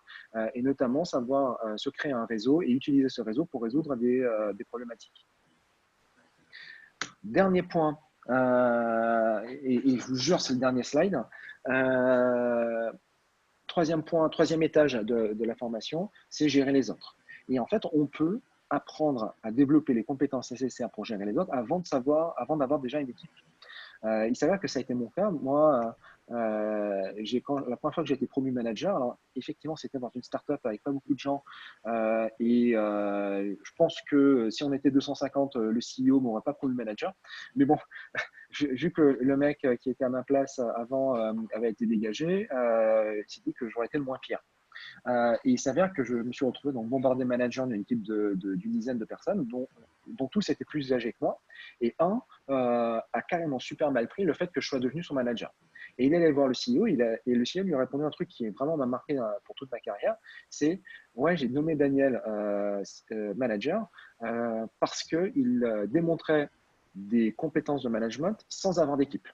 et notamment savoir se créer un réseau et utiliser ce réseau pour résoudre des problématiques. Dernier point, et je vous jure, c'est le dernier slide. Troisième point, troisième étage de la formation, c'est gérer les autres. Et en fait, on peut apprendre à développer les compétences nécessaires pour gérer les autres avant d'avoir déjà une équipe. Il s'avère que ça a été mon cas. Moi, la première fois que j'ai été promu manager, alors effectivement, c'était dans une start-up avec pas beaucoup de gens. Je pense que si on était 250, le CEO ne m'aurait pas promu manager. Mais bon, vu que le mec qui était à ma place avant avait été dégagé, il s'est dit que j'aurais été le moins pire. Et il s'avère que je me suis retrouvé dans bombardé manager d'une équipe d'une dizaine de personnes, dont tous étaient plus âgés que moi. Et un a carrément super mal pris le fait que je sois devenu son manager. Et il allait voir le CEO, et le CEO lui a répondu un truc qui vraiment m'a marqué pour toute ma carrière, c'est « Ouais, j'ai nommé Daniel manager parce qu'il démontrait des compétences de management sans avoir d'équipe. »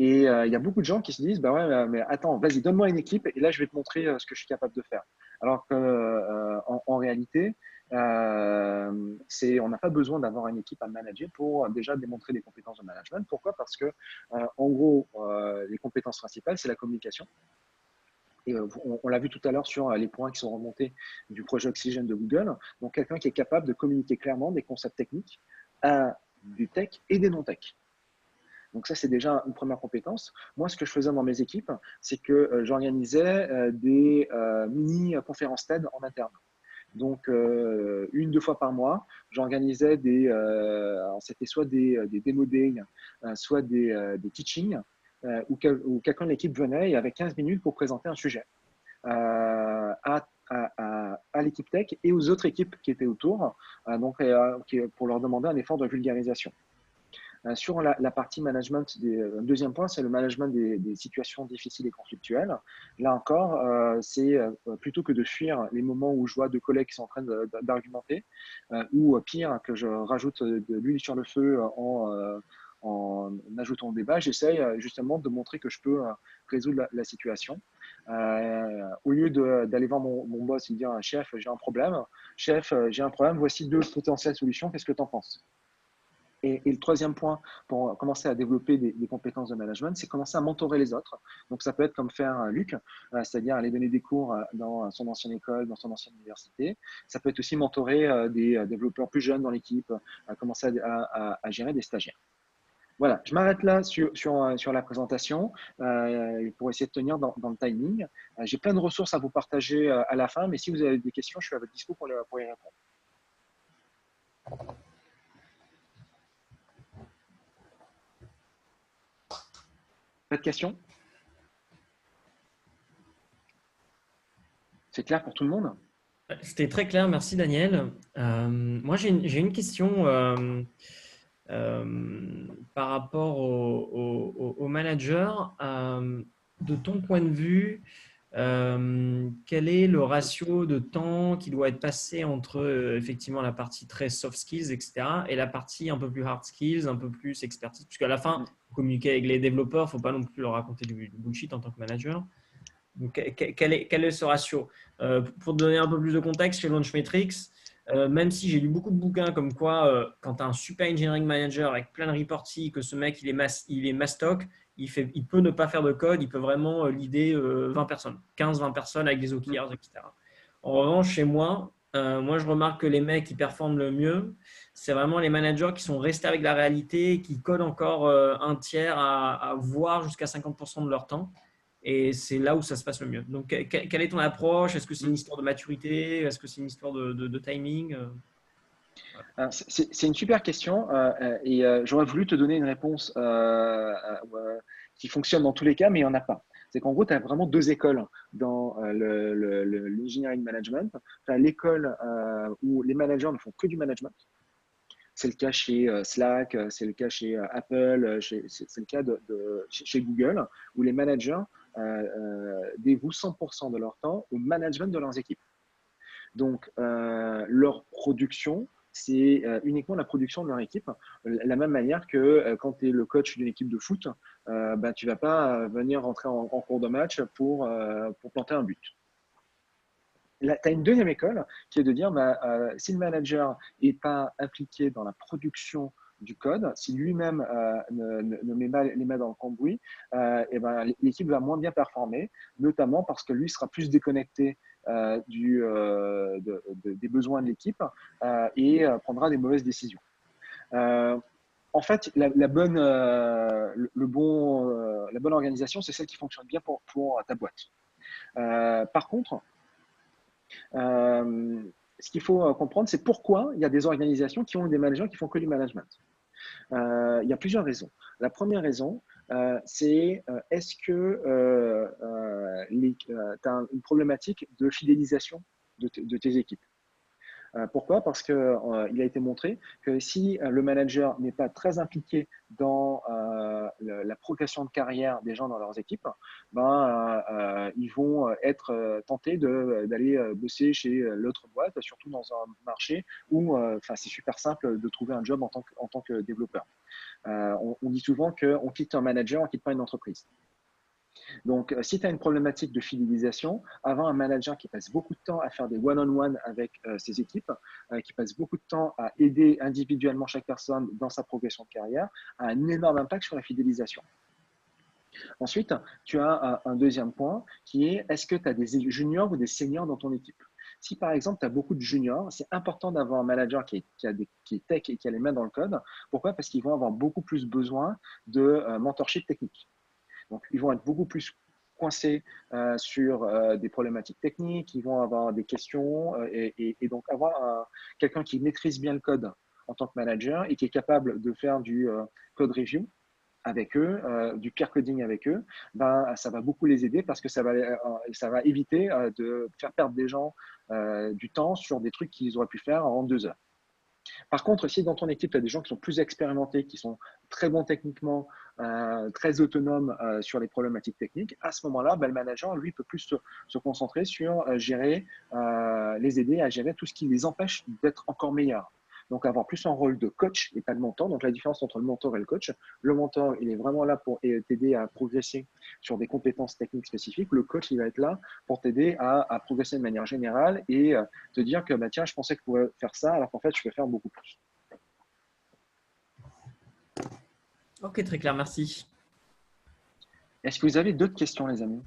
Et il y a beaucoup de gens qui se disent, bah ouais, mais attends, vas-y, donne-moi une équipe et là, je vais te montrer ce que je suis capable de faire. Alors qu'en réalité, on n'a pas besoin d'avoir une équipe à manager pour déjà démontrer des compétences de management. Pourquoi? Parce que, en gros, les compétences principales, c'est la communication. Et on l'a vu tout à l'heure sur les points qui sont remontés du projet Oxygène de Google. Donc, quelqu'un qui est capable de communiquer clairement des concepts techniques à des tech et des non-tech. Donc ça, c'est déjà une première compétence. Moi, ce que je faisais dans mes équipes, c'est que j'organisais des mini-conférences TED en interne. Donc, 1-2 fois par mois, j'organisais c'était soit des démo days, soit des teachings, où quelqu'un de l'équipe venait et avait 15 minutes pour présenter un sujet à l'équipe tech et aux autres équipes qui étaient autour, pour leur demander un effort de vulgarisation. Sur la partie management, deuxième point, c'est le management des situations difficiles et conflictuelles. Là encore, c'est plutôt que de fuir les moments où je vois deux collègues qui sont en train d'argumenter, ou pire, que je rajoute de l'huile sur le feu en ajoutant au débat, j'essaye justement de montrer que je peux résoudre la situation. Au lieu d'aller voir mon boss et dire « Chef, j'ai un problème. Chef, j'ai un problème. Voici 2 potentielles solutions. Qu'est-ce que tu en penses ?» Et le troisième point pour commencer à développer des compétences de management, c'est commencer à mentorer les autres. Donc, ça peut être comme faire Luc, c'est-à-dire aller donner des cours dans son ancienne école, dans son ancienne université. Ça peut être aussi mentorer des développeurs plus jeunes dans l'équipe, commencer à gérer des stagiaires. Voilà, je m'arrête là sur la présentation pour essayer de tenir dans le timing. J'ai plein de ressources à vous partager à la fin, mais si vous avez des questions, je suis à votre dispo pour y répondre. Pas de questions? C'est clair pour tout le monde? C'était très clair, merci Daniel. Moi, j'ai une question par rapport au manager. De ton point de vue, Quel est le ratio de temps qui doit être passé entre effectivement la partie très soft skills, etc., et la partie un peu plus hard skills, un peu plus expertise, puisqu'à la fin, communiquer avec les développeurs, il ne faut pas non plus leur raconter du bullshit en tant que manager. Donc, quel est ce ratio? Pour te donner un peu plus de contexte, chez Launchmetrics, même si j'ai lu beaucoup de bouquins comme quoi, quand tu as un super engineering manager avec plein de reporting, que ce mec il est mastoc, il peut ne pas faire de code, il peut vraiment leader 20 personnes, 15-20 personnes avec des OKRs, etc. En revanche, chez moi, je remarque que les mecs qui performent le mieux, c'est vraiment les managers qui sont restés avec la réalité, qui codent encore un tiers à voir jusqu'à 50% de leur temps. Et c'est là où ça se passe le mieux. Donc, quelle est ton approche? Est-ce que c'est une histoire de maturité? Est-ce que c'est une histoire de timing? C'est une super question et j'aurais voulu te donner une réponse qui fonctionne dans tous les cas, mais il n'y en a pas. C'est qu'en gros, tu as vraiment deux écoles dans l'engineering management. Tu as l'école où les managers ne font que du management. C'est le cas chez Slack, c'est le cas chez Apple, c'est le cas chez Google, où les managers dévouent 100% de leur temps au management de leurs équipes. Donc, leur production, c'est uniquement la production de leur équipe. La même manière que quand tu es le coach d'une équipe de foot, tu ne vas pas venir rentrer en cours de match pour planter un but. Tu as une deuxième école qui est de dire si le manager n'est pas impliqué dans la production du code, si lui-même ne met pas les mains dans le cambouis, l'équipe va moins bien performer, notamment parce que lui sera plus déconnecté des besoins de l'équipe et prendra des mauvaises décisions. En fait, la bonne organisation, c'est celle qui fonctionne bien pour ta boîte. Par contre, ce qu'il faut comprendre, c'est pourquoi il y a des organisations qui ont des managers qui font que du management. Il y a plusieurs raisons. La première raison, c'est est-ce que tu as une problématique de fidélisation de tes équipes? Pourquoi? Parce qu'il a été montré que si le manager n'est pas très impliqué dans la progression de carrière des gens dans leurs équipes, ils vont être tentés d'aller bosser chez l'autre boîte, surtout dans un marché où c'est super simple de trouver un job en tant que développeur. On dit souvent qu'on quitte un manager, on ne quitte pas une entreprise. Donc, si tu as une problématique de fidélisation, avoir un manager qui passe beaucoup de temps à faire des one-on-one avec ses équipes, qui passe beaucoup de temps à aider individuellement chaque personne dans sa progression de carrière, a un énorme impact sur la fidélisation. Ensuite, tu as un deuxième point qui est est-ce que tu as des juniors ou des seniors dans ton équipe? Si par exemple, tu as beaucoup de juniors, c'est important d'avoir un manager qui est tech et qui a les mains dans le code. Pourquoi? Parce qu'ils vont avoir beaucoup plus besoin de mentorship technique. Donc, ils vont être beaucoup plus coincés sur des problématiques techniques, ils vont avoir des questions et donc avoir quelqu'un qui maîtrise bien le code en tant que manager et qui est capable de faire du code review avec eux, du peer coding avec eux, ça va beaucoup les aider parce que ça va éviter de faire perdre des gens du temps sur des trucs qu'ils auraient pu faire en 2 heures. Par contre, si dans ton équipe, tu as des gens qui sont plus expérimentés, qui sont très bons techniquement, très autonomes sur les problématiques techniques, à ce moment-là, le manager, lui, peut plus se concentrer sur gérer, les aider à gérer tout ce qui les empêche d'être encore meilleurs. Donc, avoir plus un rôle de coach et pas de mentor. Donc, la différence entre le mentor et le mentor, il est vraiment là pour t'aider à progresser sur des compétences techniques spécifiques. Le coach, il va être là pour t'aider à progresser de manière générale et te dire que tiens, je pensais que je pouvais faire ça, alors qu'en fait, je peux faire beaucoup plus. Ok, très clair, merci. Est-ce que vous avez d'autres questions, les amis?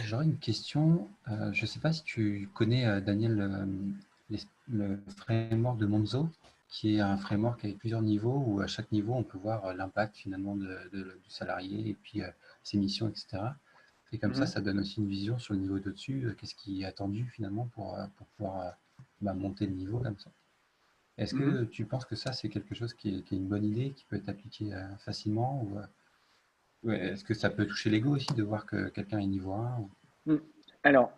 J'aurais une question. Je ne sais pas si tu connais, Daniel, le framework de Monzo, qui est un framework avec plusieurs niveaux, où à chaque niveau, on peut voir l'impact finalement du salarié et puis ses missions, etc. Et comme ça donne aussi une vision sur le niveau d'au-dessus, qu'est-ce qui est attendu finalement pour pouvoir monter le niveau comme ça. Est-ce que tu penses que ça, c'est quelque chose qui est une bonne idée, qui peut être appliqué facilement ou est-ce que ça peut toucher l'ego aussi de voir que quelqu'un est niveau 1 ou... Alors,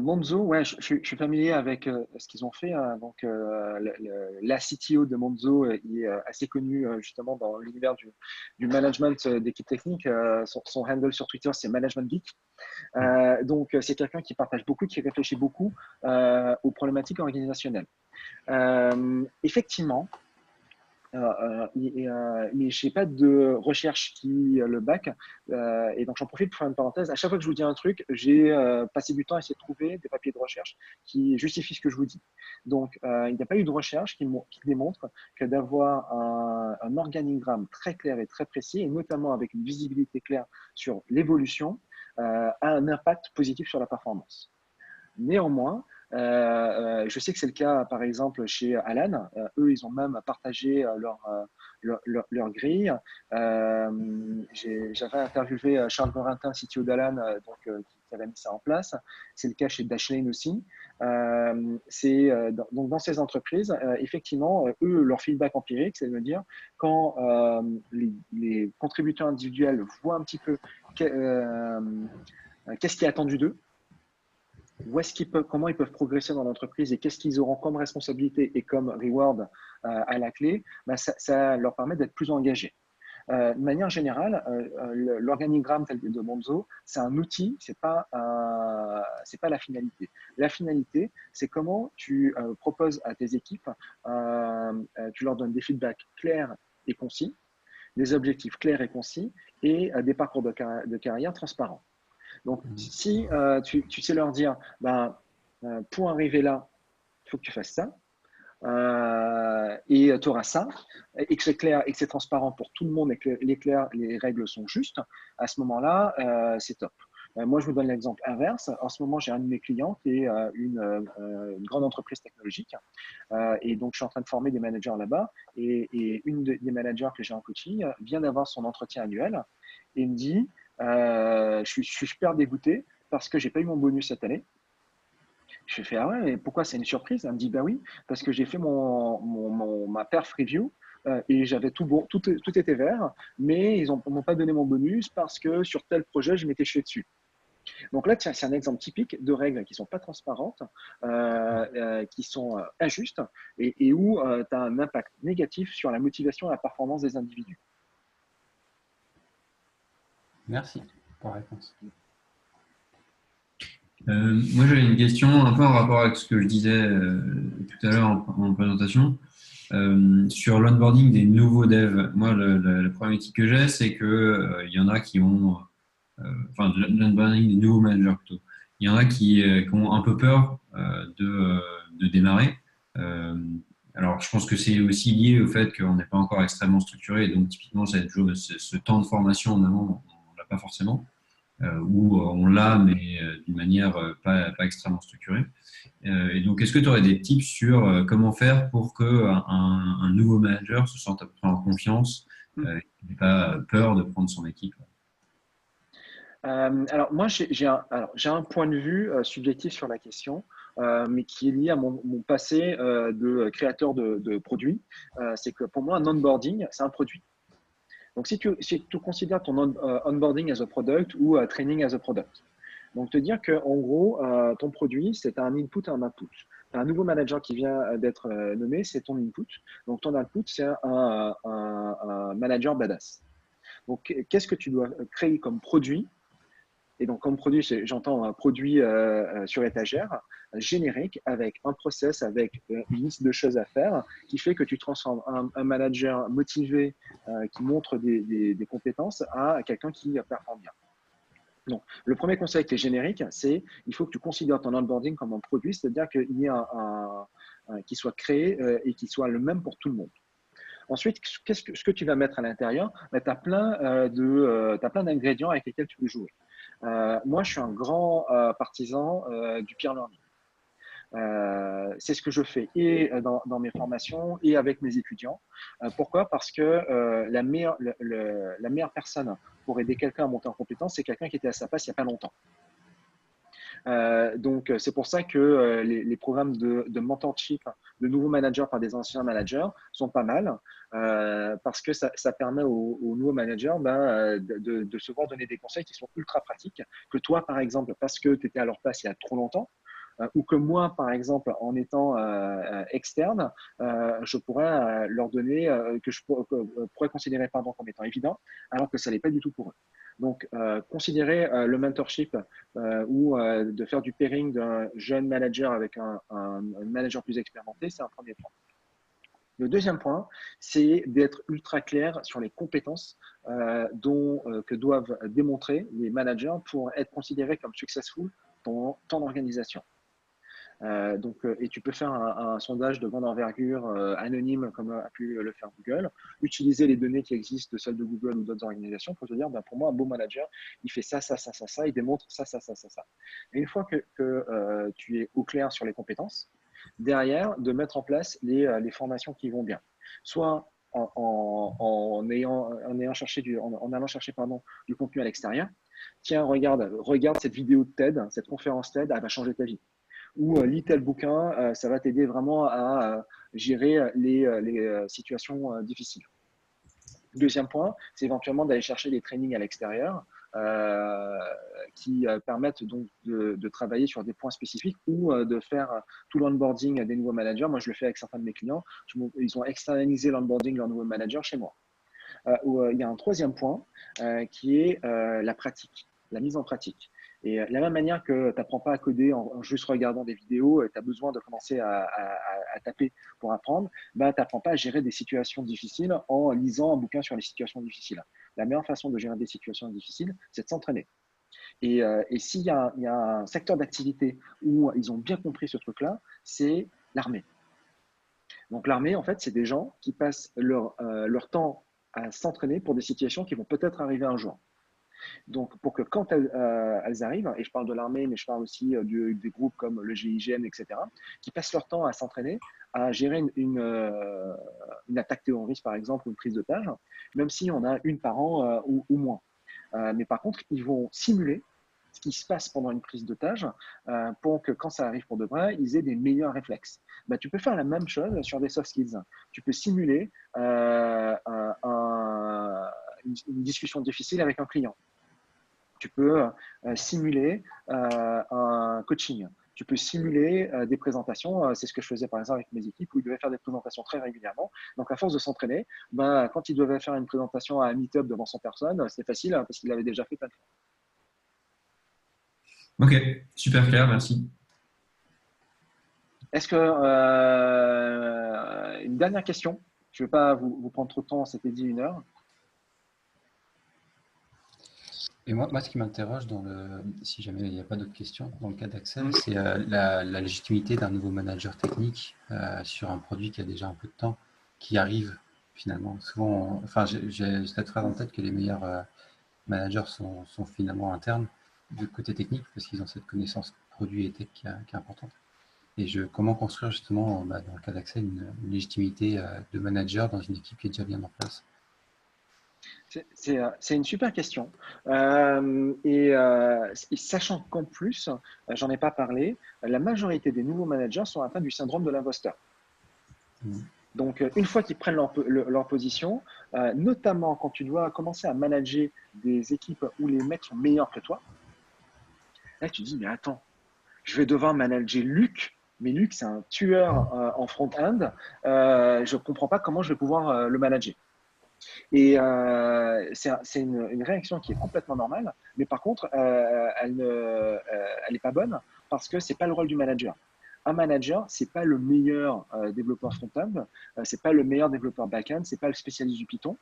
Monzo, ouais, je suis familier avec ce qu'ils ont fait, hein. Donc, la CTO de Monzo il est assez connu justement dans l'univers du management d'équipe technique. Son handle sur Twitter, c'est Management Geek. Donc, c'est quelqu'un qui partage beaucoup, qui réfléchit beaucoup aux problématiques organisationnelles. Effectivement, mais je n'ai pas de recherche qui le back. Et donc, j'en profite pour faire une parenthèse. À chaque fois que je vous dis un truc, j'ai passé du temps à essayer de trouver des papiers de recherche qui justifient ce que je vous dis. Donc, il n'y a pas eu de recherche qui démontre que d'avoir un organigramme très clair et très précis, et notamment avec une visibilité claire sur l'évolution, a un impact positif sur la performance. Néanmoins, je sais que c'est le cas, par exemple, chez Alan. Eux, ils ont même partagé leur grille. J'avais interviewé Charles Gorintin, CTO d'Alan, qui avait mis ça en place. C'est le cas chez Dashlane aussi. Donc, dans ces entreprises, effectivement, eux, leur feedback empirique, c'est de me dire quand les contributeurs individuels voient un petit peu qu'est-ce qui est attendu d'eux, comment ils peuvent progresser dans l'entreprise et qu'est-ce qu'ils auront comme responsabilité et comme reward à la clé, ça leur permet d'être plus engagés. De manière générale, l'organigramme tel que de Monzo, c'est un outil, c'est pas la finalité. La finalité, c'est comment tu proposes à tes équipes, tu leur donnes des feedbacks clairs et concis, des objectifs clairs et concis et des parcours de carrière transparents. Donc, si tu sais leur dire, pour arriver là, il faut que tu fasses ça, et tu auras ça, et que c'est clair et que c'est transparent pour tout le monde et que les règles sont justes, à ce moment-là, c'est top. Moi, je vous donne l'exemple inverse. En ce moment, j'ai un de mes clients qui est une grande entreprise technologique. Et donc, je suis en train de former des managers là-bas. Et une des managers que j'ai en coaching vient d'avoir son entretien annuel et me dit, je suis super dégoûté parce que j'ai pas eu mon bonus cette année. Je fais, ah ouais, mais pourquoi c'est une surprise? Elle me dit, bah oui, parce que j'ai fait ma perf review et j'avais tout bon, tout était vert, mais ils m'ont pas donné mon bonus parce que sur tel projet, je m'étais chié dessus. Donc là, c'est un exemple typique de règles qui sont pas transparentes, qui sont injustes et où tu as un impact négatif sur la motivation et la performance des individus. Merci pour la réponse. Moi, j'avais une question un peu en rapport avec ce que je disais tout à l'heure en présentation. Sur l'onboarding des nouveaux devs, moi, la problématique que j'ai, c'est que il y en a qui ont, enfin, l'onboarding des nouveaux managers plutôt. Il y en a qui ont un peu peur de démarrer. Alors, je pense que c'est aussi lié au fait qu'on n'est pas encore extrêmement structuré. Et donc, typiquement, ce temps de formation en amont, on l'a pas forcément. Où on l'a, mais d'une manière pas extrêmement structurée. Et donc, est-ce que tu aurais des tips sur comment faire pour qu'un nouveau manager se sente à peu près en confiance et n'ait pas peur de prendre son équipe? Alors, moi, j'ai un point de vue subjectif sur la question, mais qui est lié à mon passé de créateur de produits. C'est que pour moi, un onboarding, c'est un produit. Donc, si tu considères ton onboarding as a product ou training as a product, donc te dire qu'en gros, ton produit, c'est un input et un output. Tu as un nouveau manager qui vient d'être nommé, c'est ton input. Donc, ton output, c'est un manager badass. Donc, qu'est-ce que tu dois créer comme produit? Et donc, comme produit, j'entends un produit sur étagère, générique, avec un process, avec une liste de choses à faire, qui fait que tu transformes un manager motivé qui montre des compétences à quelqu'un qui performe bien. Donc, le premier conseil qui est générique, c'est il faut que tu considères ton onboarding comme un produit, c'est-à-dire qu'il y ait qui soit créé et qui soit le même pour tout le monde. Ensuite, ce que tu vas mettre à l'intérieur? Tu as plein d'ingrédients avec lesquels tu peux jouer. Moi, je suis un grand partisan du peer learning. C'est ce que je fais et dans mes formations et avec mes étudiants. Pourquoi? Parce que la meilleure personne pour aider quelqu'un à monter en compétence, c'est quelqu'un qui était à sa place il n'y a pas longtemps. Donc, c'est pour ça que les programmes de mentorship de nouveaux managers par des anciens managers sont pas mal, parce que ça permet aux nouveaux managers de se voir donner des conseils qui sont ultra pratiques, que toi, par exemple, parce que tu étais à leur place il y a trop longtemps, ou que moi, par exemple, en étant externe, je pourrais leur donner, que je pourrais considérer comme étant évident, alors que ça n'est pas du tout pour eux. Donc, considérer le mentorship ou de faire du pairing d'un jeune manager avec un manager plus expérimenté, c'est un premier point. Le deuxième point, c'est d'être ultra clair sur les compétences que doivent démontrer les managers pour être considérés comme successful dans ton organisation. Et tu peux faire un sondage de grande envergure anonyme comme a pu le faire Google, utiliser les données qui existent, celles de Google ou d'autres organisations pour te dire, pour moi, un bon manager, il fait ça, il démontre ça. Et une fois que tu es au clair sur les compétences, derrière, de mettre en place les formations qui vont bien. Soit en allant chercher du contenu à l'extérieur. Tiens, regarde cette vidéo de TED, cette conférence TED, elle va changer ta vie. Ou lis tel bouquin, ça va t'aider vraiment à gérer les situations difficiles. Deuxième point, c'est éventuellement d'aller chercher des trainings à l'extérieur qui permettent donc de travailler sur des points spécifiques ou de faire tout l'onboarding des nouveaux managers. Moi, je le fais avec certains de mes clients. Ils ont externalisé l'onboarding de leurs nouveaux managers chez moi. Il y a un troisième point qui est la pratique, la mise en pratique. Et de la même manière que tu n'apprends pas à coder en juste regardant des vidéos, tu as besoin de commencer à taper pour apprendre, tu n'apprends pas à gérer des situations difficiles en lisant un bouquin sur les situations difficiles. La meilleure façon de gérer des situations difficiles, c'est de s'entraîner. Et s'il y a un secteur d'activité où ils ont bien compris ce truc-là, c'est l'armée. Donc l'armée, en fait, c'est des gens qui passent leur temps à s'entraîner pour des situations qui vont peut-être arriver un jour. Donc, pour que quand elles arrivent, et je parle de l'armée, mais je parle aussi des groupes comme le GIGN, etc., qui passent leur temps à s'entraîner, à gérer une attaque terroriste, par exemple, ou une prise d'otage, même si on a une par an ou moins. Mais par contre, ils vont simuler ce qui se passe pendant une prise d'otage pour que quand ça arrive pour de vrai, ils aient des meilleurs réflexes. Tu peux faire la même chose sur des soft skills. Tu peux simuler une discussion difficile avec un client. Tu peux simuler un coaching. Tu peux simuler des présentations. C'est ce que je faisais par exemple avec mes équipes où ils devaient faire des présentations très régulièrement. Donc, à force de s'entraîner, quand ils devaient faire une présentation à un meet-up devant 100 personnes, c'était facile parce qu'ils l'avaient déjà fait plein de fois. Ok, super clair, merci. Est-ce que une dernière question? Je ne vais pas vous prendre trop de temps, c'était dit 1 heure. Et moi, ce qui m'interroge, si jamais il n'y a pas d'autres questions, dans le cas d'Axel, c'est la légitimité d'un nouveau manager technique sur un produit qui a déjà un peu de temps, qui arrive finalement. Souvent, j'ai cette phrase en tête que les meilleurs managers sont finalement internes du côté technique, parce qu'ils ont cette connaissance produit et tech qui est importante. Et comment construire justement, dans le cas d'Axel, une légitimité de manager dans une équipe qui est déjà bien en place? C'est une super question. Sachant qu'en plus, j'en ai pas parlé, la majorité des nouveaux managers sont atteints du syndrome de l'imposteur. Donc, une fois qu'ils prennent leur position, notamment quand tu dois commencer à manager des équipes où les mecs sont meilleurs que toi, là, tu dis, mais attends, je vais devoir manager Luc, mais Luc, c'est un tueur en front-end. Je ne comprends pas comment je vais pouvoir le manager. Et c'est une réaction qui est complètement normale, mais par contre, elle n'est pas bonne parce que ce n'est pas le rôle du manager. Un manager, ce n'est pas le meilleur développeur front-end, ce n'est pas le meilleur développeur back-end, ce n'est pas le spécialiste du Python.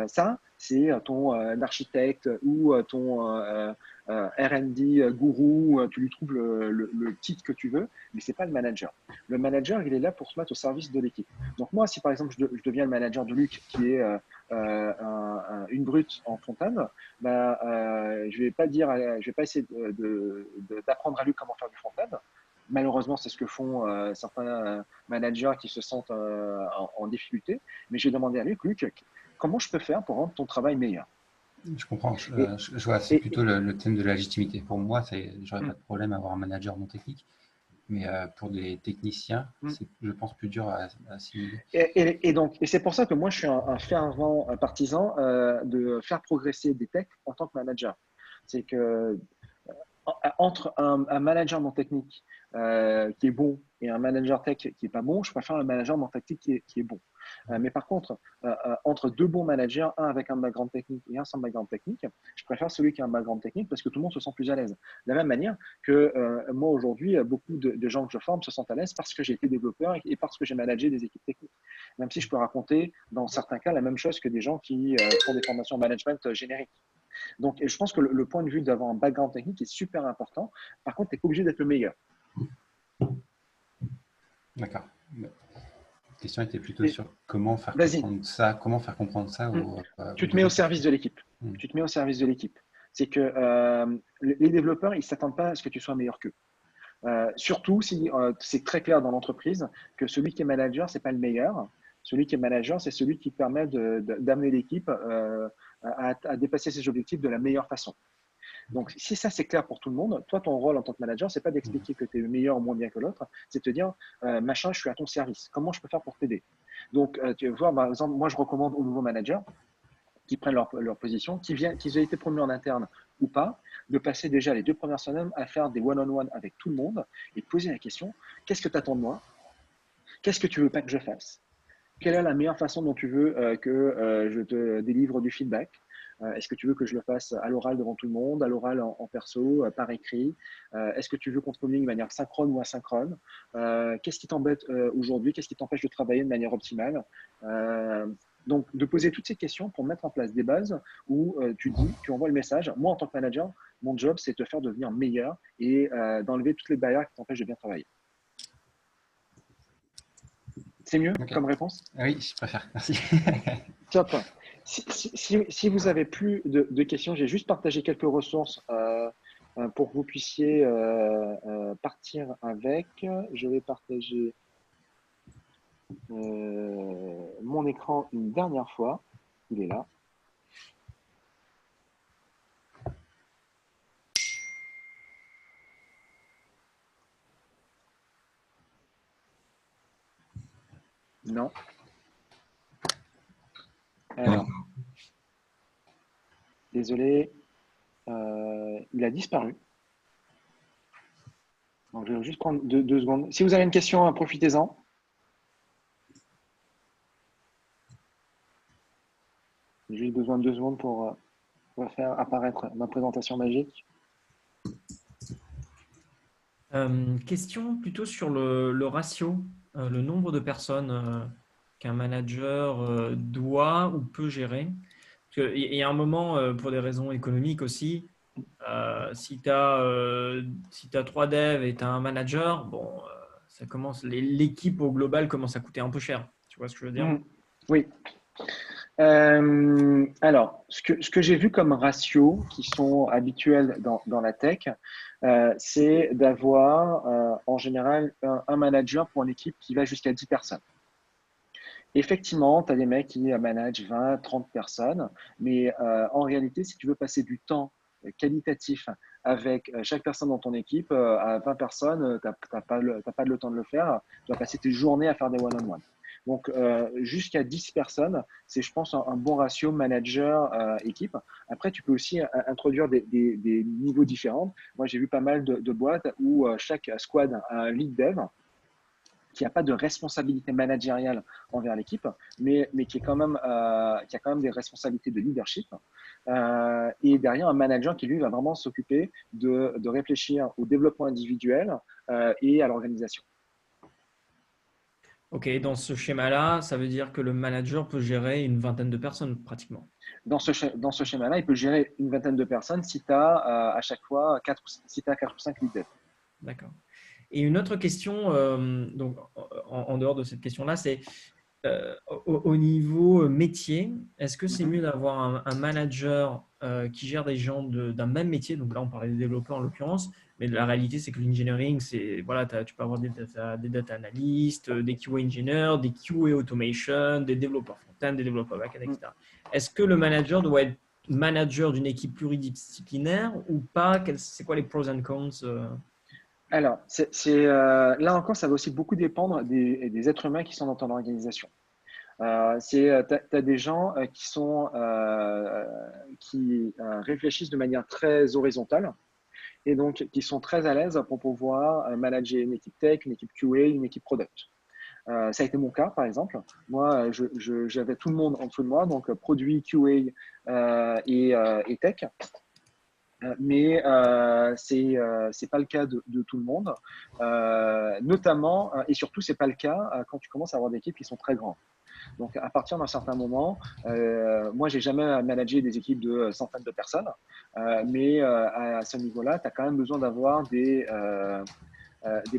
Ça, c'est ton architecte ou ton R&D gourou, tu lui trouves le titre que tu veux, mais ce n'est pas le manager. Le manager, il est là pour se mettre au service de l'équipe. Donc moi, si par exemple je deviens le manager de Luc, qui est une brute en front-end, je vais pas essayer d'apprendre à Luc comment faire du front-end. Malheureusement, c'est ce que font certains managers qui se sentent en difficulté. Mais j'ai demandé à Luc, comment je peux faire pour rendre ton travail meilleur? Je comprends. Et, Je vois, c'est et- plutôt le thème de la légitimité. Pour moi, j'aurais mm, pas de problème à avoir un manager non technique, mais pour des techniciens, mm. c'est, je pense, plus dur à assimiler. Et c'est pour ça que moi, je suis un fervent partisan de faire progresser des techs en tant que manager. C'est que entre un manager non technique qui est bon et un manager tech qui est pas bon, je préfère un manager non technique qui est bon. Mais par contre, entre deux bons managers, un avec un background technique et un sans background technique, je préfère celui qui a un background technique parce que tout le monde se sent plus à l'aise. De la même manière que moi aujourd'hui, beaucoup de gens que je forme se sentent à l'aise parce que j'ai été développeur et parce que j'ai managé des équipes techniques. Même si je peux raconter dans certains cas la même chose que des gens qui font des formations management génériques. Donc, je pense que le point de vue d'avoir un background technique est super important. Par contre, tu n'es pas obligé d'être le meilleur. D'accord. La question était plutôt Et, sur comment faire vas-y. comprendre ça Tu aux te mets au équipes. service de l'équipe. Tu te mets au service de l'équipe. C'est que les développeurs, ils ne s'attendent pas à ce que tu sois meilleur qu'eux. Surtout si c'est très clair dans l'entreprise que celui qui est manager, ce n'est pas le meilleur. Celui qui est manager, c'est celui qui permet d'amener l'équipe à dépasser ses objectifs de la meilleure façon. Donc, si ça, c'est clair pour tout le monde, toi, ton rôle en tant que manager, c'est pas d'expliquer que tu es meilleur ou moins bien que l'autre, c'est de te dire, machin, je suis à ton service. Comment je peux faire pour t'aider? Donc, tu vas voir, par exemple, moi, je recommande aux nouveaux managers qui prennent leur position, qu'ils aient été promus en interne ou pas, de passer déjà les 2 premières semaines à faire des one-on-one avec tout le monde et de poser la question, qu'est-ce que tu attends de moi? Qu'est-ce que tu veux pas que je fasse? Quelle est la meilleure façon dont tu veux que je te délivre du feedback? Est-ce que tu veux que je le fasse à l'oral devant tout le monde, à l'oral en perso, par écrit? Est-ce que tu veux qu'on te communique de manière synchrone ou asynchrone? Qu'est-ce qui t'embête aujourd'hui? Qu'est-ce qui t'empêche de travailler de manière optimale? Donc, de poser toutes ces questions pour mettre en place des bases où tu envoies le message. Moi, en tant que manager, mon job, c'est de te faire devenir meilleur et d'enlever toutes les barrières qui t'empêchent de bien travailler. C'est mieux comme réponse? Oui, je préfère. Merci. Top. Si vous avez plus de questions, j'ai juste partagé quelques ressources pour que vous puissiez partir avec. Je vais partager mon écran une dernière fois. Il est là. Non. Alors, désolé, il a disparu. Donc, je vais juste prendre deux secondes. Si vous avez une question, profitez-en. J'ai juste besoin de 2 secondes pour faire apparaître ma présentation magique. Question plutôt sur le ratio, le nombre de personnes qu'un manager doit ou peut gérer. Parce qu'il y a un moment, pour des raisons économiques aussi, si tu as 3 devs et tu as un manager, bon, ça commence, l'équipe au global commence à coûter un peu cher. Tu vois ce que je veux dire? Oui. Alors, ce que j'ai vu comme ratios qui sont habituels dans la tech, c'est d'avoir en général un manager pour une équipe qui va jusqu'à 10 personnes. Effectivement, tu as des mecs qui managent 20, 30 personnes, mais en réalité, si tu veux passer du temps qualitatif avec chaque personne dans ton équipe, à 20 personnes, tu n'as pas le temps de le faire. Tu vas passer tes journées à faire des one-on-one. Donc, jusqu'à 10 personnes, c'est, je pense, un bon ratio manager-équipe. Après, tu peux aussi introduire des niveaux différents. Moi, j'ai vu pas mal de boîtes où chaque squad a un lead dev qui n'a pas de responsabilité managériale envers l'équipe, mais qui a quand même des responsabilités de leadership. Et derrière, un manager qui, lui, va vraiment s'occuper de réfléchir au développement individuel et à l'organisation. Ok, dans ce schéma-là, ça veut dire que le manager peut gérer une vingtaine de personnes pratiquement. Dans ce schéma-là, il peut gérer une vingtaine de personnes si tu as à chaque fois 4 ou 5 lead devs. D'accord. Et une autre question, donc en dehors de cette question-là, c'est au niveau métier, est-ce que c'est mieux d'avoir un manager qui gère des gens d'un même métier? Donc là, on parlait des développeurs en l'occurrence, mais la réalité, c'est que l'engineering, c'est voilà, tu peux avoir des data analysts, des QA engineers, des QA automation, des développeurs front-end, des développeurs back-end, etc. Est-ce que le manager doit être manager d'une équipe pluridisciplinaire ou pas? C'est quoi les pros and cons? Alors, là encore, ça va aussi beaucoup dépendre des êtres humains qui sont dans ton organisation. Tu as des gens qui réfléchissent de manière très horizontale et donc qui sont très à l'aise pour pouvoir manager une équipe tech, une équipe QA, une équipe product. Ça a été mon cas, par exemple. Moi, j'avais tout le monde en dessous de moi, donc produit, QA et tech. Mais c'est pas le cas de tout le monde. Notamment, et surtout, c'est pas le cas quand tu commences à avoir des équipes qui sont très grandes. Donc, à partir d'un certain moment, moi, j'ai jamais managé des équipes de centaines de personnes, mais à ce niveau-là, tu as quand même besoin d'avoir des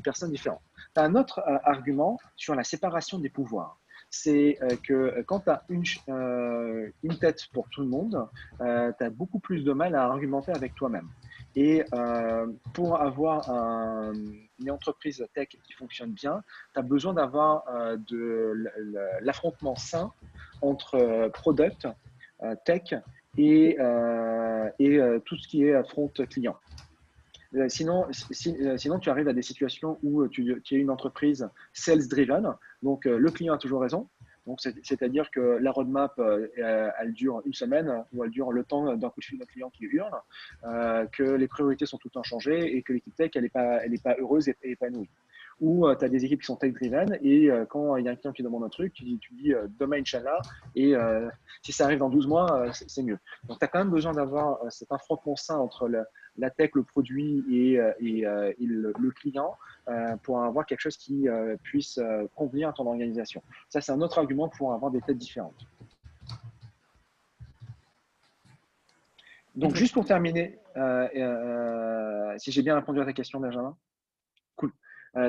personnes différentes. Tu as un autre argument sur la séparation des pouvoirs. C'est que quand tu as une tête pour tout le monde, tu as beaucoup plus de mal à argumenter avec toi-même. Et pour avoir une entreprise tech qui fonctionne bien, tu as besoin d'avoir de l'affrontement sain entre product, tech et tout ce qui est front client. Sinon, tu arrives à des situations où tu es une entreprise sales-driven, donc le client a toujours raison. Donc, c'est-à-dire que la roadmap, elle dure une semaine ou elle dure le temps d'un coup de fil d'un client qui hurle, que les priorités sont tout le temps changées et que l'équipe tech, elle n'est pas heureuse et épanouie. Ou tu as des équipes qui sont tech-driven et quand il y a un client qui demande un truc, tu dis demain, Inch'Allah, et si ça arrive dans 12 mois, c'est mieux. Donc, tu as quand même besoin d'avoir cet affrontement sain entre la tech, le produit et le client pour avoir quelque chose qui puisse convenir à ton organisation. Ça, c'est un autre argument pour avoir des têtes différentes. Donc, juste pour terminer, si j'ai bien répondu à ta question, Benjamin. Cool.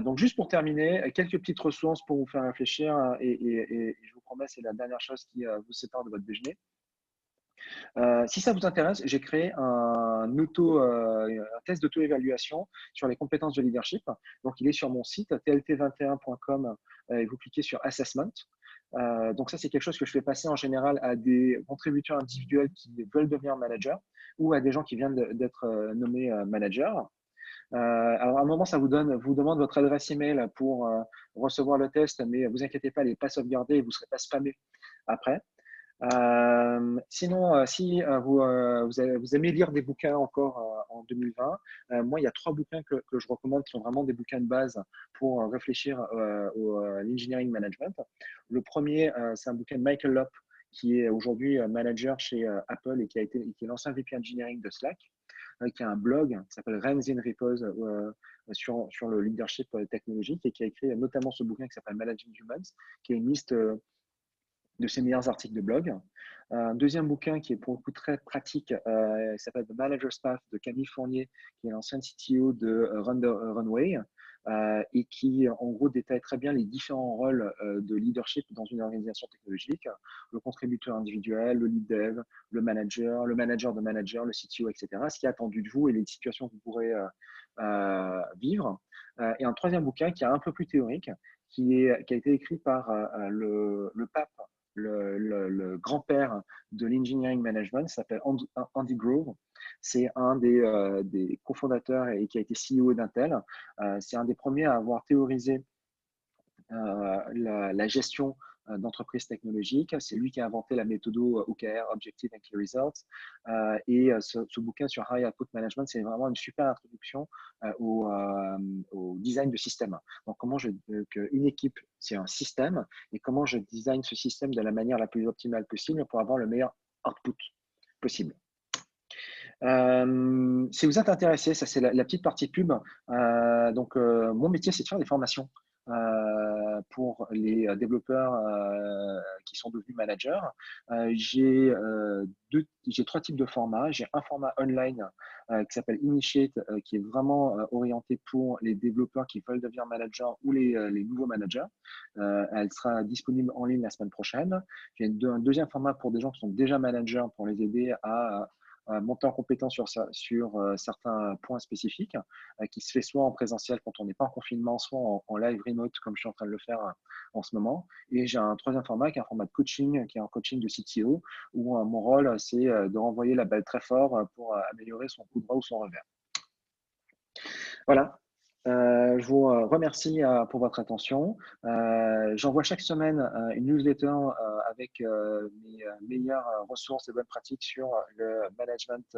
Donc, juste pour terminer, quelques petites ressources pour vous faire réfléchir et je vous promets, c'est la dernière chose qui vous sépare de votre déjeuner. Si ça vous intéresse, j'ai créé un test d'auto-évaluation sur les compétences de leadership. Donc, il est sur mon site tlt21.com et vous cliquez sur Assessment. Donc, ça, c'est quelque chose que je fais passer en général à des contributeurs individuels qui veulent devenir manager ou à des gens qui viennent d'être nommés manager. Alors, à un moment, ça vous demande votre adresse email pour recevoir le test, mais vous inquiétez pas, elle n'est pas sauvegardée et vous ne serez pas spammé après. Sinon, si vous aimez lire des bouquins encore en 2020, moi, il y a 3 bouquins que je recommande qui sont vraiment des bouquins de base pour réfléchir au l'engineering management. Le premier, c'est un bouquin de Michael Lopp, qui est aujourd'hui manager chez Apple et qui est l'ancien VP Engineering de Slack, qui a un blog qui s'appelle Rains in Repose sur le leadership technologique et qui a écrit notamment ce bouquin qui s'appelle Managing Humans, qui est une liste de ses meilleurs articles de blog. Un deuxième bouquin qui est pour le coup très pratique, s'appelle The Manager's Path de Camille Fournier, qui est l'ancien CTO de Runway, et qui en gros détaille très bien les différents rôles de leadership dans une organisation technologique, le contributeur individuel, le lead dev, le manager de manager, le CTO, etc. Ce qui est attendu de vous et les situations que vous pourrez vivre. Et un troisième bouquin qui est un peu plus théorique, qui a été écrit par le pape, le grand-père de l'engineering management, s'appelle Andy Grove. C'est un des cofondateurs et qui a été CEO d'Intel. C'est un des premiers à avoir théorisé la gestion d'entreprises technologiques. C'est lui qui a inventé la méthode OKR, Objective and Key Results. Et ce bouquin sur High Output Management, c'est vraiment une super introduction au design de système. Donc, comment qu'une équipe, c'est un système, et comment je design ce système de la manière la plus optimale possible pour avoir le meilleur output possible. Si vous êtes intéressé, ça c'est la petite partie pub. Donc, mon métier, c'est de faire des formations pour les développeurs qui sont devenus managers. J'ai 3 types de formats. J'ai un format online qui s'appelle Initiate, qui est vraiment orienté pour les développeurs qui veulent devenir manager ou les nouveaux managers. Elle sera disponible en ligne la semaine prochaine. J'ai un deuxième format pour des gens qui sont déjà managers pour les aider à monter en compétence sur certains points spécifiques, qui se fait soit en présentiel quand on n'est pas en confinement, soit en live remote comme je suis en train de le faire en ce moment. Et j'ai un troisième format qui est un format de coaching, qui est un coaching de CTO, où mon rôle, c'est de renvoyer la balle très fort pour améliorer son coup droit ou son revers. Voilà. Je vous remercie pour votre attention. J'envoie chaque semaine une newsletter avec mes meilleures ressources et bonnes pratiques sur le management,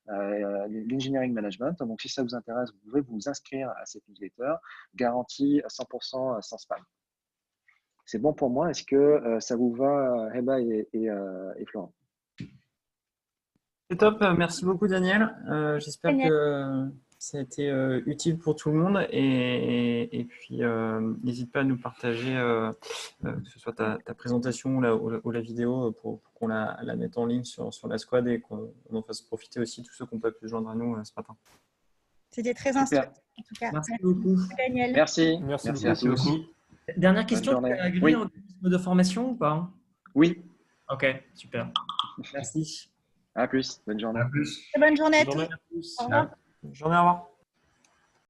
l'engineering management. Donc, si ça vous intéresse, vous pouvez vous inscrire à cette newsletter, garantie 100% sans spam. C'est bon pour moi. Est-ce que ça vous va, Heba et Florent? C'est top. Merci beaucoup, Daniel. J'espère que ça a été utile pour tout le monde et puis n'hésite pas à nous partager que ce soit ta présentation ou la vidéo pour qu'on la mette en ligne sur la squad et qu'on en fasse profiter aussi tous ceux qui n'ont pas pu se joindre à nous ce matin. C'était très instructif en tout cas. Merci beaucoup. Daniel. Merci. Merci à tous. beaucoup. Dernière question, journée. tu as agréé Oui. un organisme de formation ou pas? Oui. Ok, super. Merci. À plus. Bonne journée. À plus. Très bonne journée à Bonne journée. tous. Au revoir. Bonne journée, au revoir.